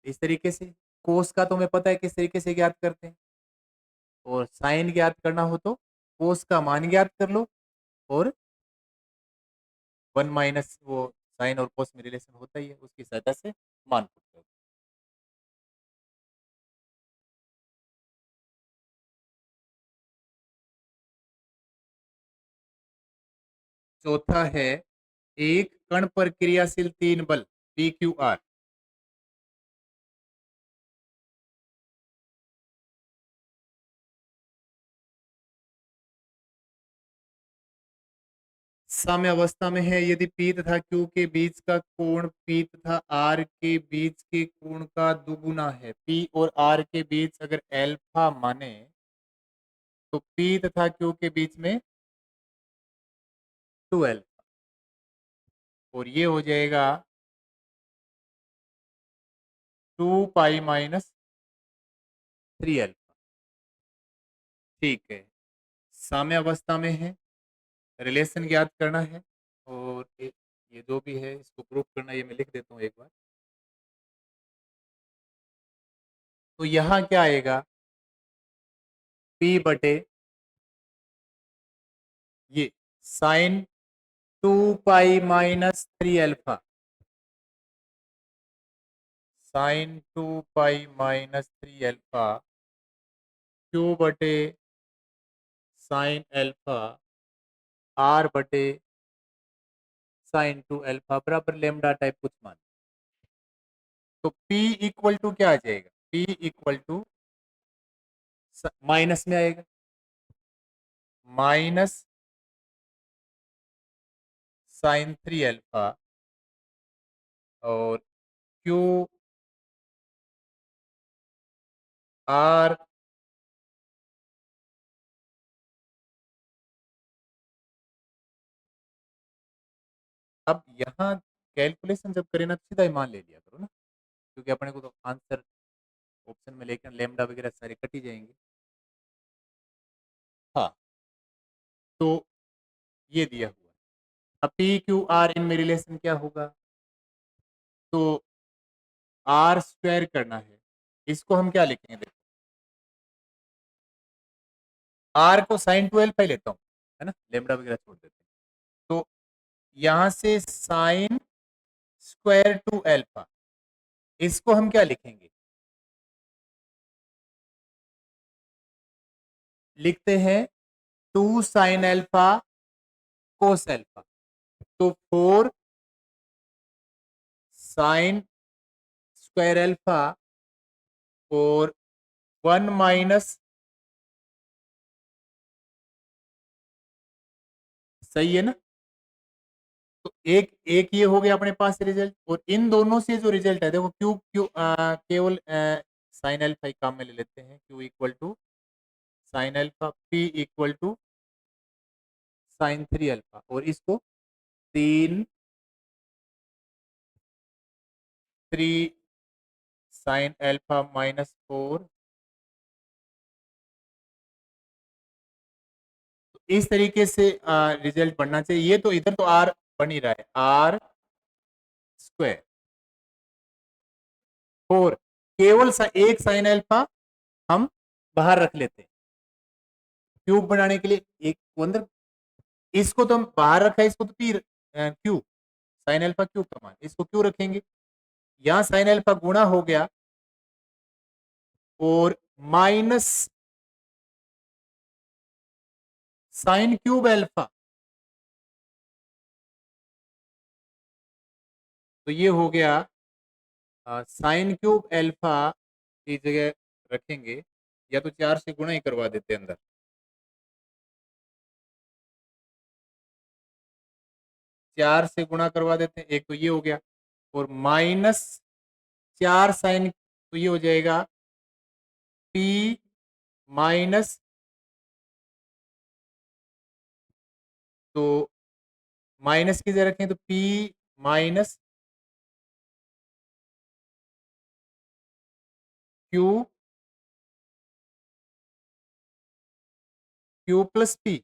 इस तरीके से, कोस का तो हमें पता है किस तरीके से ज्ञात करते हैं, और साइन ज्ञात करना हो तो कोस का मान ज्ञात कर लो और 1 माइनस वो साइन और कोस में रिलेशन होता ही है, उसकी सहायता से मान पुट करो। चौथा है, एक कण पर क्रियाशील 3 बल PQR साम्यावस्था में है यदि P तथा Q के बीच का कोण P तथा R के बीच के कोण का दुगुना है। P और R के बीच अगर अल्फा माने तो P तथा Q के बीच में 2 अल्फा। और ये हो जाएगा 2 पाई माइनस 3 अल्फा। ठीक है, साम्य अवस्था में है, रिलेशन ज्ञात करना है, और ये जो भी है इसको प्रूफ करना, ये मैं लिख देता हूँ एक बार। तो यहाँ क्या आएगा, P बटे ये sine 2 pi minus 3 alpha, sine 2 pi minus 3 alpha Q बटे साइन अल्फा R बटे साइन 2 अल्फा बराबर लेमडा टाइप कुछ मान। तो P इक्वल टू क्या आ जाएगा, P इक्वल टू माइनस में आएगा, माइनस साइन 3 अल्फा और क्यू आर अब यहाँ कैलकुलेशन जब करें ना तो सीधा ही मान ले लिया करो ना, क्योंकि अपने को तो आंसर ऑप्शन में लेकर लेमडा वगैरह सारे कट ही जाएंगे। हाँ, तो ये दिया हुआ है। अब पी क्यू आर इनमें रिलेशन क्या होगा, तो आर स्क्वायर करना है, इसको हम क्या लिखेंगे, देखो आर को साइन 12 पे लेता हूँ, है ना, लेमडा वगैरह छोड़ देते हैं। तो यहां से साइन स्क्वायर 2 अल्फा, इसको हम क्या लिखेंगे, लिखते हैं 2 साइन अल्फा कोस अल्फा। तो 4 साइन स्क्वायर अल्फा और 1 माइनस, सही है ना। तो एक एक ये हो गया अपने पास रिजल्ट, और इन दोनों से जो रिजल्ट है देखो, क्यू क्यू केवल साइन अल्फा काम में ले लेते हैं, Q equal to sine alpha, P equal to sine 3 alpha, और इसको 3 साइन अल्फा माइनस 4। इस तरीके से रिजल्ट बनना चाहिए। ये तो इधर तो आर बन ही रहा है, आर स्क्वायर 4, केवल एक साइन अल्फा हम बाहर रख लेते हैं क्यूब बनाने के लिए, एक को अंदर, इसको तो हम बाहर रखा है, इसको तो P Q sine alpha cube का मान, इसको क्यों रखेंगे, यहां साइन अल्फा गुणा हो गया और माइनस साइन क्यूब अल्फा, तो ये हो गया साइन क्यूब अल्फा की जगह रखेंगे, या तो 4 से गुणा ही करवा देते हैं अंदर, 4 से गुणा करवा देते हैं, एक तो ये हो गया, और माइनस 4 साइन, तो ये हो जाएगा पी माइनस, तो माइनस की जगह रखें तो P minus Q, Q plus P,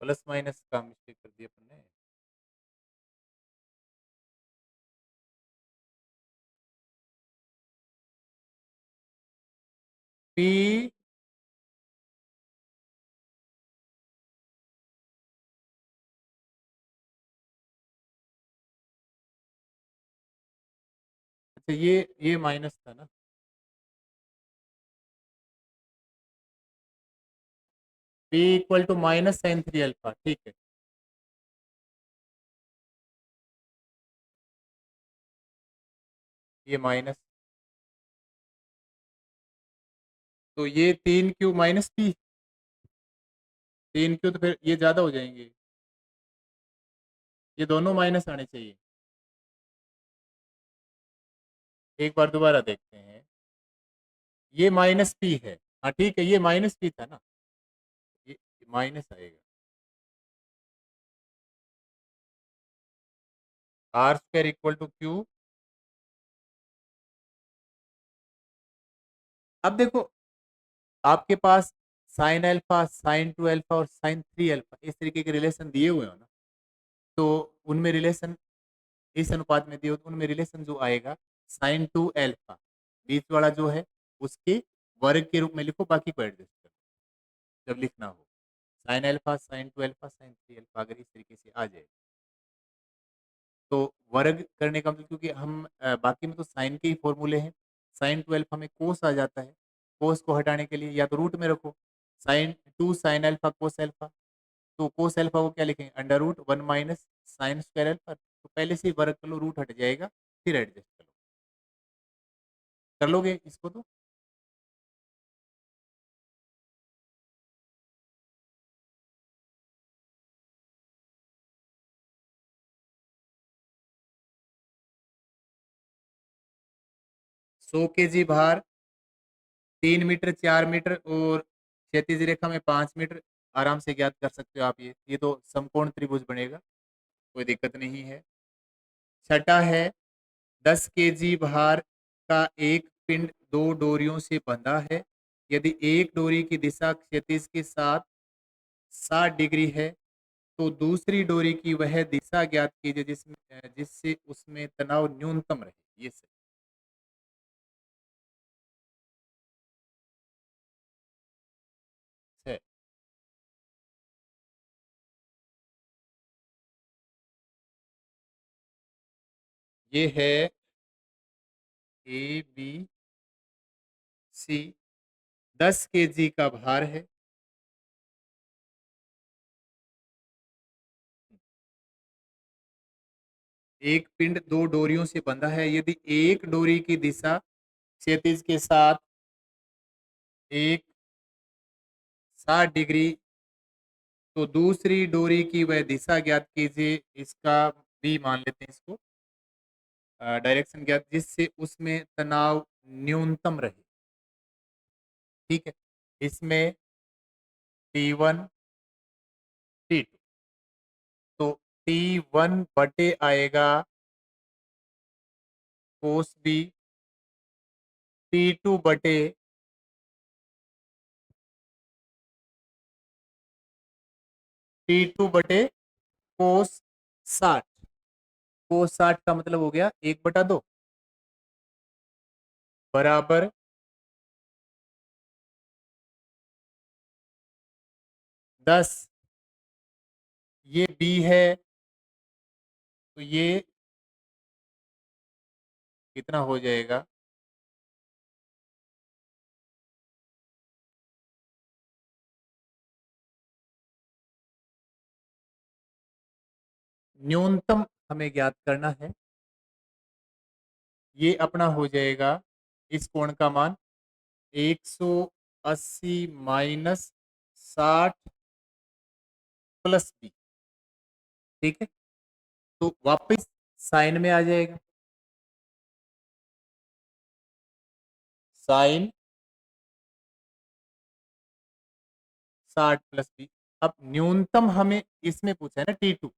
plus minus का मिस्टेक कर दिया अपन ने, पी अच्छा, ये माइनस था ना, P equal to minus sine 3 alpha, ठीक है, ये माइनस, तो ये 3 क्यू माइनस पी, 3 क्यू तो फिर ये ज्यादा हो जाएंगे, ये दोनों माइनस आने चाहिए। एक बार दोबारा देखते हैं, ये माइनस पी है। हाँ ठीक है, ये माइनस पी था ना, ये माइनस आएगा। R square equal to Q. अब देखो, आपके पास sine alpha, sine two alpha और साइन थ्री अल्फा इस तरीके के रिलेशन दिए हुए हो ना, तो उनमें रिलेशन इस अनुपात में दिए हो तो उनमें रिलेशन जो आएगा साइन टू अल्फा, बीच वाला जो है उसके वर्ग के रूप में लिखो, बाकी को एडजस्ट करो जब लिखना हो। Sign alpha, sine two alpha, sign three alpha अगर इस तरीके से आ जाए तो वर्ग करने का मतलब, क्योंकि हम बाकी में तो साइन के ही फॉर्मूले हैं, साइन टू अल्फा में कोस आ जाता है, कोस को हटाने के लिए या तो रूट में रखो, sine two sine alpha cos alpha, तो कोस अल्फा को क्या लिखेंगे, under root one minus sine square alpha, तो पहले से ही वर्ग कर लो, रूट हट जाएगा, फिर एडजस्ट कर लो। कर लोगे इसको तो? सौ के जी भार, 3 मीटर, 4 मीटर और क्षैतिज रेखा में 5 मीटर, आराम से ज्ञात कर सकते हो आप। ये तो समकोण त्रिभुज बनेगा, कोई दिक्कत नहीं है। छठा है 10 kg भार का एक पिंड दो डोरियों से बंधा है। यदि एक डोरी की दिशा क्षैतिज के साथ 60 डिग्री है तो दूसरी डोरी की वह दिशा ज्ञात कीजिए जिससे उसमें तनाव न्यूनतम रहे। ये सही है। ये है ABC, 10 kg का भार है। एक पिंड दो डोरियों से बंधा है। यदि एक डोरी की दिशा क्षैतिज के साथ एक 60 डिग्री तो दूसरी डोरी की वह दिशा ज्ञात कीजिए, इसका भी मान लेते हैं इसको, डायरेक्शन ज्ञात जिससे उसमें तनाव न्यूनतम रहे। ठीक है, इसमें T1 T2, तो T1 बटे आएगा कोस बी, T2 बटे कोस 60। कोस 60 का मतलब हो गया 1/2 बराबर 10। ये बी है तो ये कितना हो जाएगा, न्यूनतम हमें ज्ञात करना है। ये अपना हो जाएगा इस कोण का मान 180 माइनस 60 प्लस बी। ठीक है, तो वापस साइन में आ जाएगा, साइन 60 + बी। अब न्यूनतम हमें इसमें पूछा है ना T2,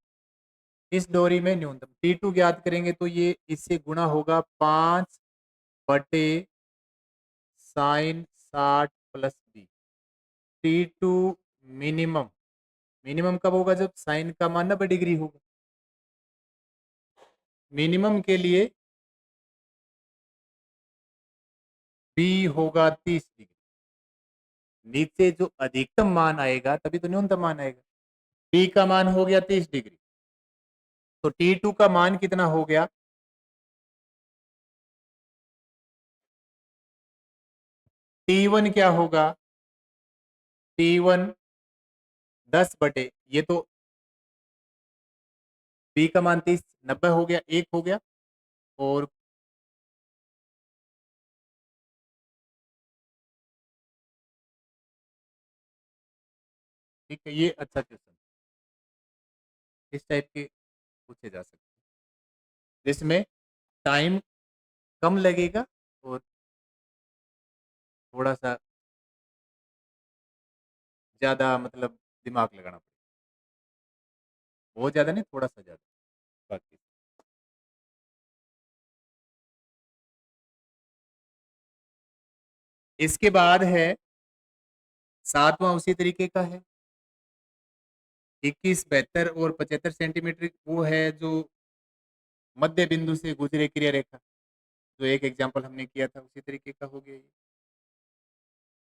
इस डोरी में न्यूनतम T2 ज्ञात करेंगे तो ये इससे गुणा होगा 5/sin 60 + B. T2 minimum, minimum कब होगा, जब साइन का मान 90 डिग्री होगा। मिनिमम के लिए बी होगा 30 डिग्री। नीचे जो अधिकतम मान आएगा तभी तो न्यूनतम मान आएगा। बी का मान हो गया 30 डिग्री, तो T2 का मान कितना हो गया, T1 क्या होगा, T1 10 बटे, ये तो बी का मान 30, 90 हो गया, एक हो गया, और ठीक है, ये अच्छा क्वेश्चन, इस टाइप के पूछे जा सकते हैं जिसमें टाइम कम लगेगा और थोड़ा सा ज्यादा मतलब दिमाग लगाना पड़ेगा, बहुत ज्यादा नहीं, थोड़ा सा ज्यादा बाकी। इसके बाद है सातवां, उसी तरीके का है, 21, 72 और 75 सेंटीमीटर, वो है जो मध्य बिंदु से गुजरे क्रिया रेखा, जो एक एग्जाम्पल हमने किया था उसी तरीके का हो गया ये।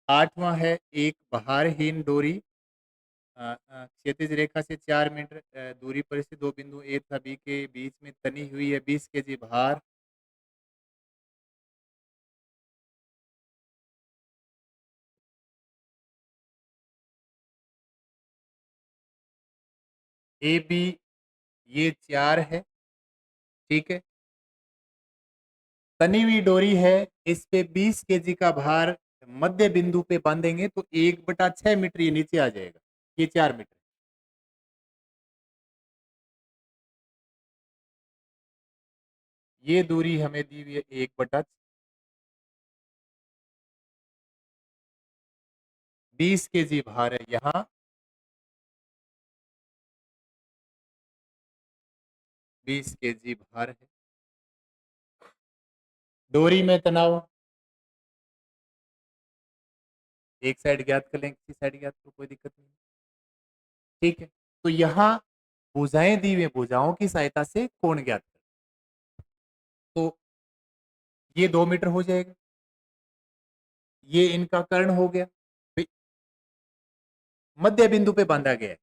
आठवां है एक बहारहीन डोरी क्षैतिज रेखा से 4 मीटर दूरी पर से दो बिंदु ए तथा बी के बीच में तनी हुई है, 20 kg भार। ए बी ये 4 है, ठीक है। तनी हुई डोरी है, इस पे 20 kg का भार मध्य बिंदु पे बांधेंगे तो 1/6 मीटर ये नीचे आ जाएगा, ये 4 मीटर। ये दूरी हमें दी हुई है 1/, 20 kg भार है यहाँ, 20 kg भार है। डोरी में तनाव एक साइड ज्ञात कर लेंगे, किसी साइड ज्ञात, तो कोई दिक्कत नहीं, ठीक है। तो यहाँ भुजाएं दी हुई, भुजाओं की सहायता से कोण ज्ञात कर, तो ये 2 मीटर हो जाएगा, ये इनका कर्ण हो गया, भाई मध्य बिंदु पे बांधा गया है,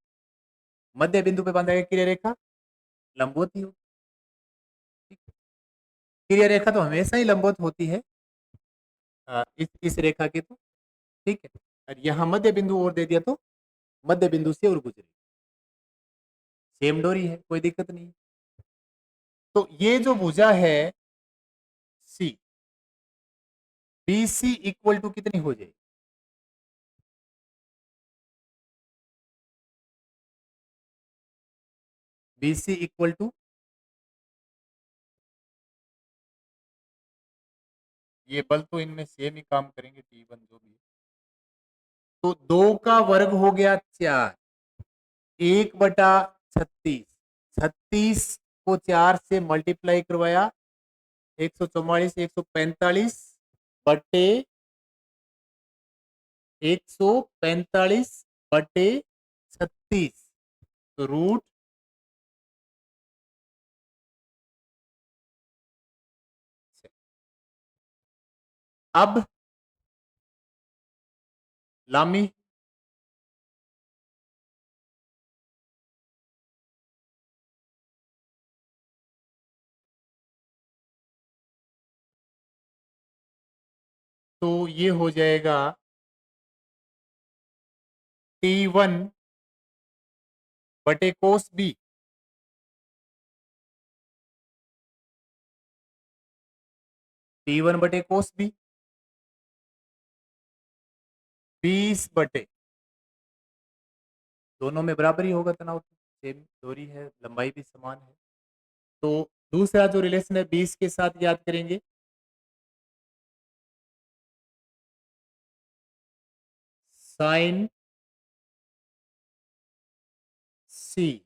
मध्य बिंदु पे बांधा गया क्रिया रेखा लंबवत ही हो, ठीक है? क्रिया रेखा तो हमेशा ही लंबवत होती है इस रेखा के, तो ठीक है। और यहाँ मध्य बिंदु और दे दिया तो मध्य बिंदु से और गुजरे, सेम डोरी है, कोई दिक्कत नहीं। तो ये जो भुजा है सी, बी सी इक्वल टू कितनी हो जाएगी, बी सी इक्वल टू, ये बल तो इनमें सेम ही काम करेंगे, T1 जो भी है, तो 2 का वर्ग हो गया 4, 1/36, 36 को 4 से मल्टीप्लाई करवाया, 144, 145/36, तो रूट अब लामी, तो ये हो जाएगा T1/cos B, T1/cos B 20 दोनों में बराबर ही होगा तनाव, सेम दूरी है, लंबाई भी समान है। तो दूसरा जो रिलेशन है 20 के साथ याद करेंगे, साइन सी,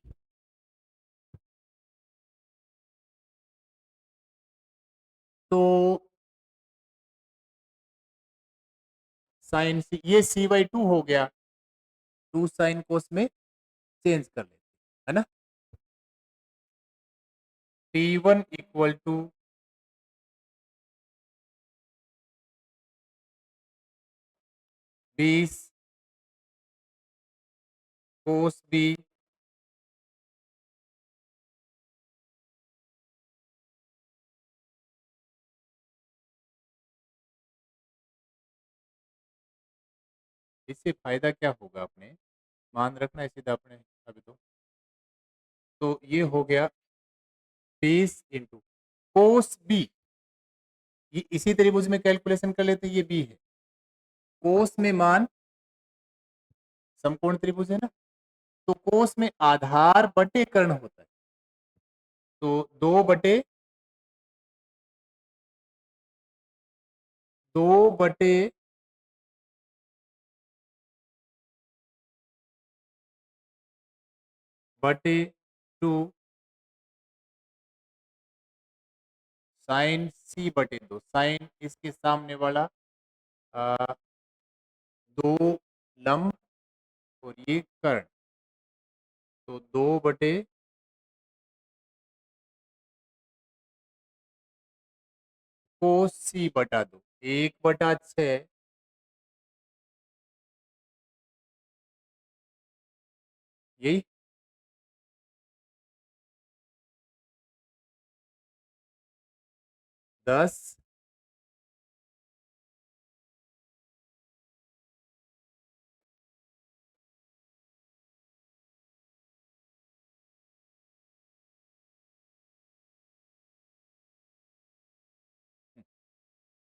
तो साइन सी ये C/2 हो गया, 2 साइन कोस में चेंज कर लेते, है ना। T1 equal to 20 cos B इससे फायदा क्या होगा, आपने मान रखना है सीधा अपने अभी, तो ये हो गया 20 × कोस बी, ये इसी त्रिभुज में कैलकुलेशन कर लेते हैं, ये बी है, कोस में मान समकोण त्रिभुज है ना, तो कोस में आधार बटे कर्ण होता है, तो 2/2/2 बटे 2 साइन सी बटे 2, साइन इसके सामने वाला 2 लंब और ये कर्ण, तो 2 बटे कोस सी बटा 2, 1/6 यही 10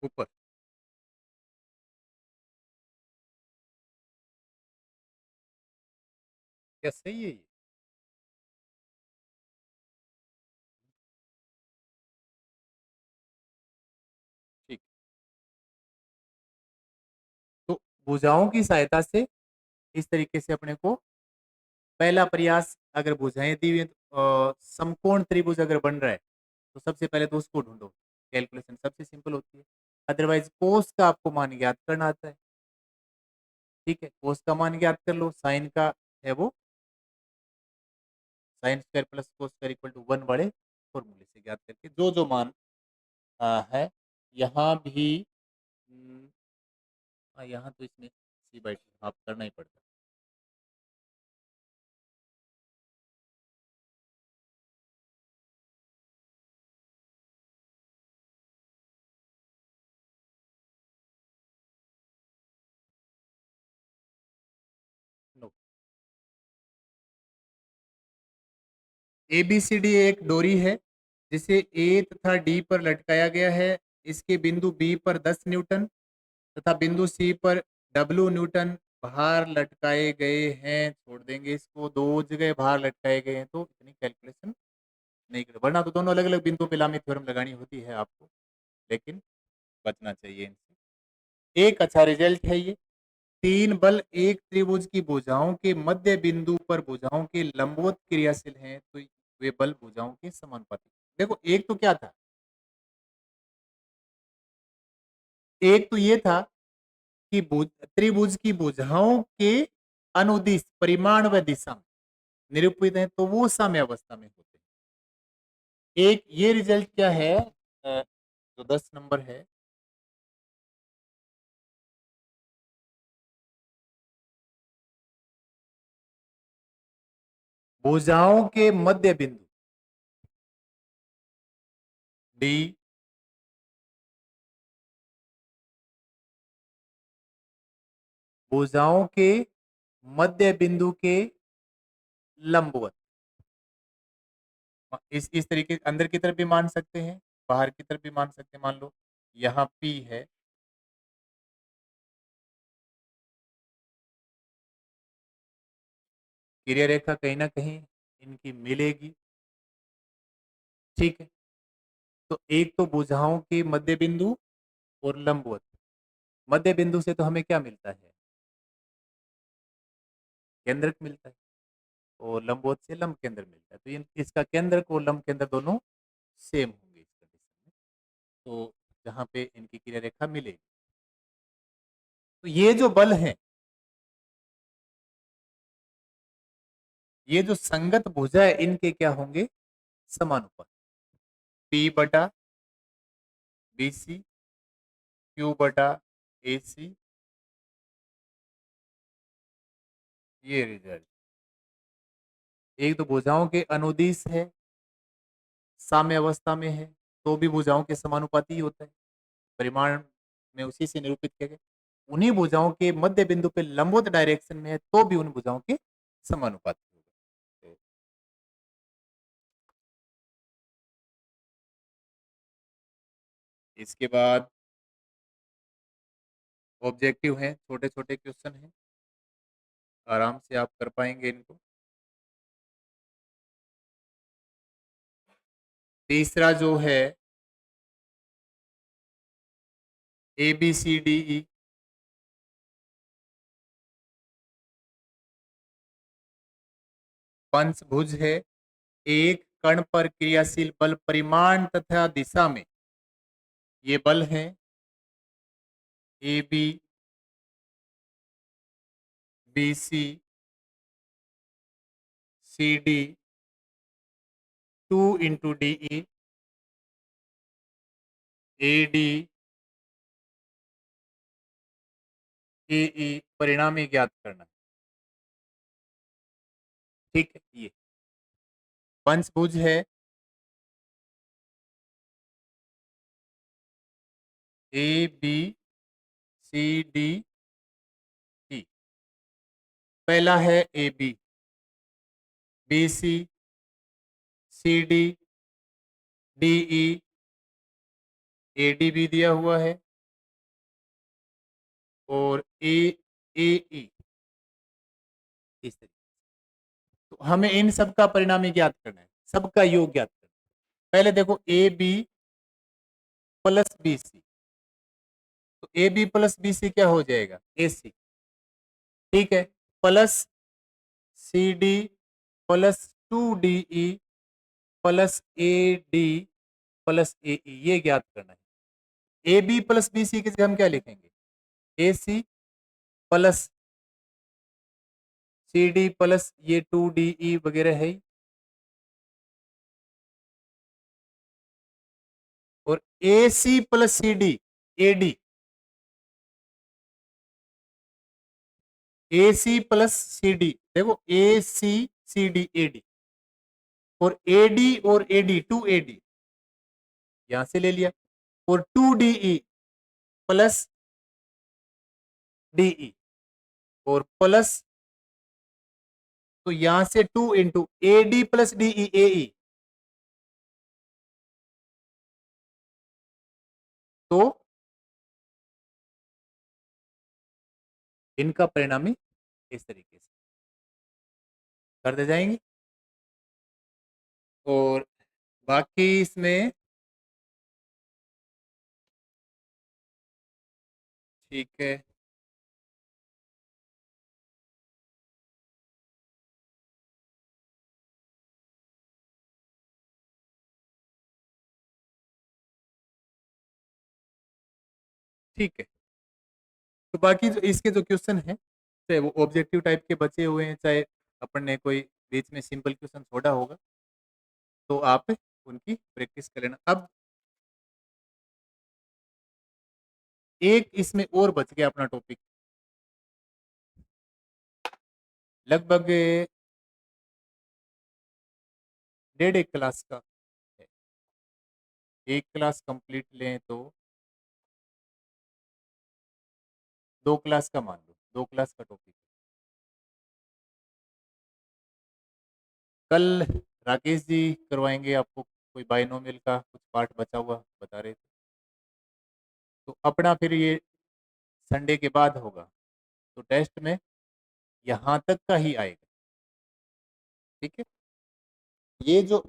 ऊपर। क्या सही है ये? ठीक। तो भुजाओं की सहायता से इस तरीके से अपने को पहला प्रयास, अगर भुजाएं दी हुई हैं, तो समकोण त्रिभुज अगर बन रहा है तो सबसे पहले तो उसको ढूंढो। कैलकुलेशन सबसे सिंपल होती है। अदरवाइज कोस का आपको मान ज्ञात करना आता है। ठीक है, कोस का मान ज्ञात कर लो, साइन का है वो sine square plus cos square equal to 1 बड़े फॉर्मूले से ज्ञात करके जो जो मान है। यहाँ भी यहाँ तो इसमें c/2 हाफ करना ही पड़ता है। नो, ABCD एक डोरी है जिसे ए तथा डी पर लटकाया गया है। इसके बिंदु बी पर 10 न्यूटन तथा बिंदु सी पर W न्यूटन भार लटकाए गए हैं। छोड़ देंगे इसको, दो जगह भार लटकाए गए हैं तो इतनी कैलकुलेशन नहीं करें, वरना तो दोनों अलग अलग बिंदुओं पे लामी थ्योरम लगानी होती है आपको, लेकिन बचना चाहिए इनसे। एक अच्छा रिजल्ट है ये। तीन बल एक त्रिभुज की भुजाओं के मध्य बिंदु पर भुजाओं के लंबवत क्रियाशील हैं तो वे बल भुजाओं के समानुपाती। देखो, एक तो क्या था, एक तो ये था कि त्रिभुज की भुजाओं के अनुदिश परिमाण व दिशा निरूपित है तो वो साम्यावस्था में होते हैं। एक ये रिजल्ट क्या है, जो 10 नंबर है, भुजाओं के मध्य बिंदु डी, भुजाओं के मध्य बिंदु के लंबवत, इस तरीके अंदर की तरफ भी मान सकते हैं, बाहर की तरफ भी मान सकते हैं। मान लो यहाँ P है, क्रिया रेखा कहीं ना कहीं इनकी मिलेगी। ठीक है, तो एक तो भुजाओं के मध्य बिंदु और लंबवत। मध्य बिंदु से तो हमें क्या मिलता है, केंद्रक मिलता है, और लंबवत से लंब केंद्र मिलता है। तो इसका केंद्रक और लंब केंद्र दोनों सेम होंगे इस कंडीशन में, तो जहाँ पे इनकी क्रिया रेखा मिलेगी। तो ये जो बल है, ये जो संगत भुजा है, इनके क्या होंगे, समानुपात। P/BC, Q/AC, ये रिजल्ट। एक तो भुजाओं के अनुदिश है, साम्य अवस्था में है, तो भी भुजाओं के समानुपाती ही होता है, परिमाण में उसी से निरूपित किया गया। उन्हीं भुजाओं के मध्य बिंदु पे लंबवत डायरेक्शन में है तो भी उन भुजाओं के समानुपाती होगा। तो इसके बाद ऑब्जेक्टिव है, छोटे छोटे क्वेश्चन हैं, आराम से आप कर पाएंगे इनको। तीसरा जो है ABCDE, पंचभुज है, एक कण पर क्रियाशील बल परिमाण तथा दिशा में, ये बल है A B, B C, C D, 2 into D E, A D, A E, परिणामी ज्ञात करना। ठीक है, ये पंचभुज है, A B C D E, पहला है A B, B C, C D, D E, A D भी दिया हुआ है, और ए ए ई, इस तरीके। तो हमें इन सब का परिणामी ज्ञात करना है, सबका योग ज्ञात करना है। पहले देखो A B plus B C, तो A B plus B C क्या हो जाएगा, ए सी। ठीक है, plus C D plus 2 D E plus A D plus A E, ये ज्ञात करना है। A B plus B C की जगह हम क्या लिखेंगे, A C plus C D plus ये 2 डी ई वगैरह है, और A C plus C D A D, A C plus C D, देखो ए सी सी डी ए डी, और ए डी और ए डी 2 AD यहां से ले लिया, और 2 DE प्लस DE, और प्लस, तो यहां से 2 इंटू ए डी प्लस DE AE, तो इनका परिणामी इस तरीके से कर दे जाएंगे। और बाकी इसमें ठीक है, ठीक है। तो बाकी जो इसके जो क्वेश्चन है, चाहे वो ऑब्जेक्टिव टाइप के बचे हुए हैं, चाहे अपन ने कोई बीच में सिंपल क्वेश्चन छोड़ा होगा, तो आप उनकी प्रैक्टिस कर लेना। अब एक इसमें और बच गया अपना टॉपिक, लगभग 1.5 क्लास का है। एक क्लास कंप्लीट लें तो 2 क्लास का मान लो, 2 क्लास का टॉपिक। कल राकेश जी करवाएंगे आपको कोई बाइनोमियल का कुछ पार्ट बचा हुआ बता रहे थे, तो अपना फिर ये संडे के बाद होगा, तो टेस्ट में यहाँ तक का ही आएगा। ठीक है, ये जो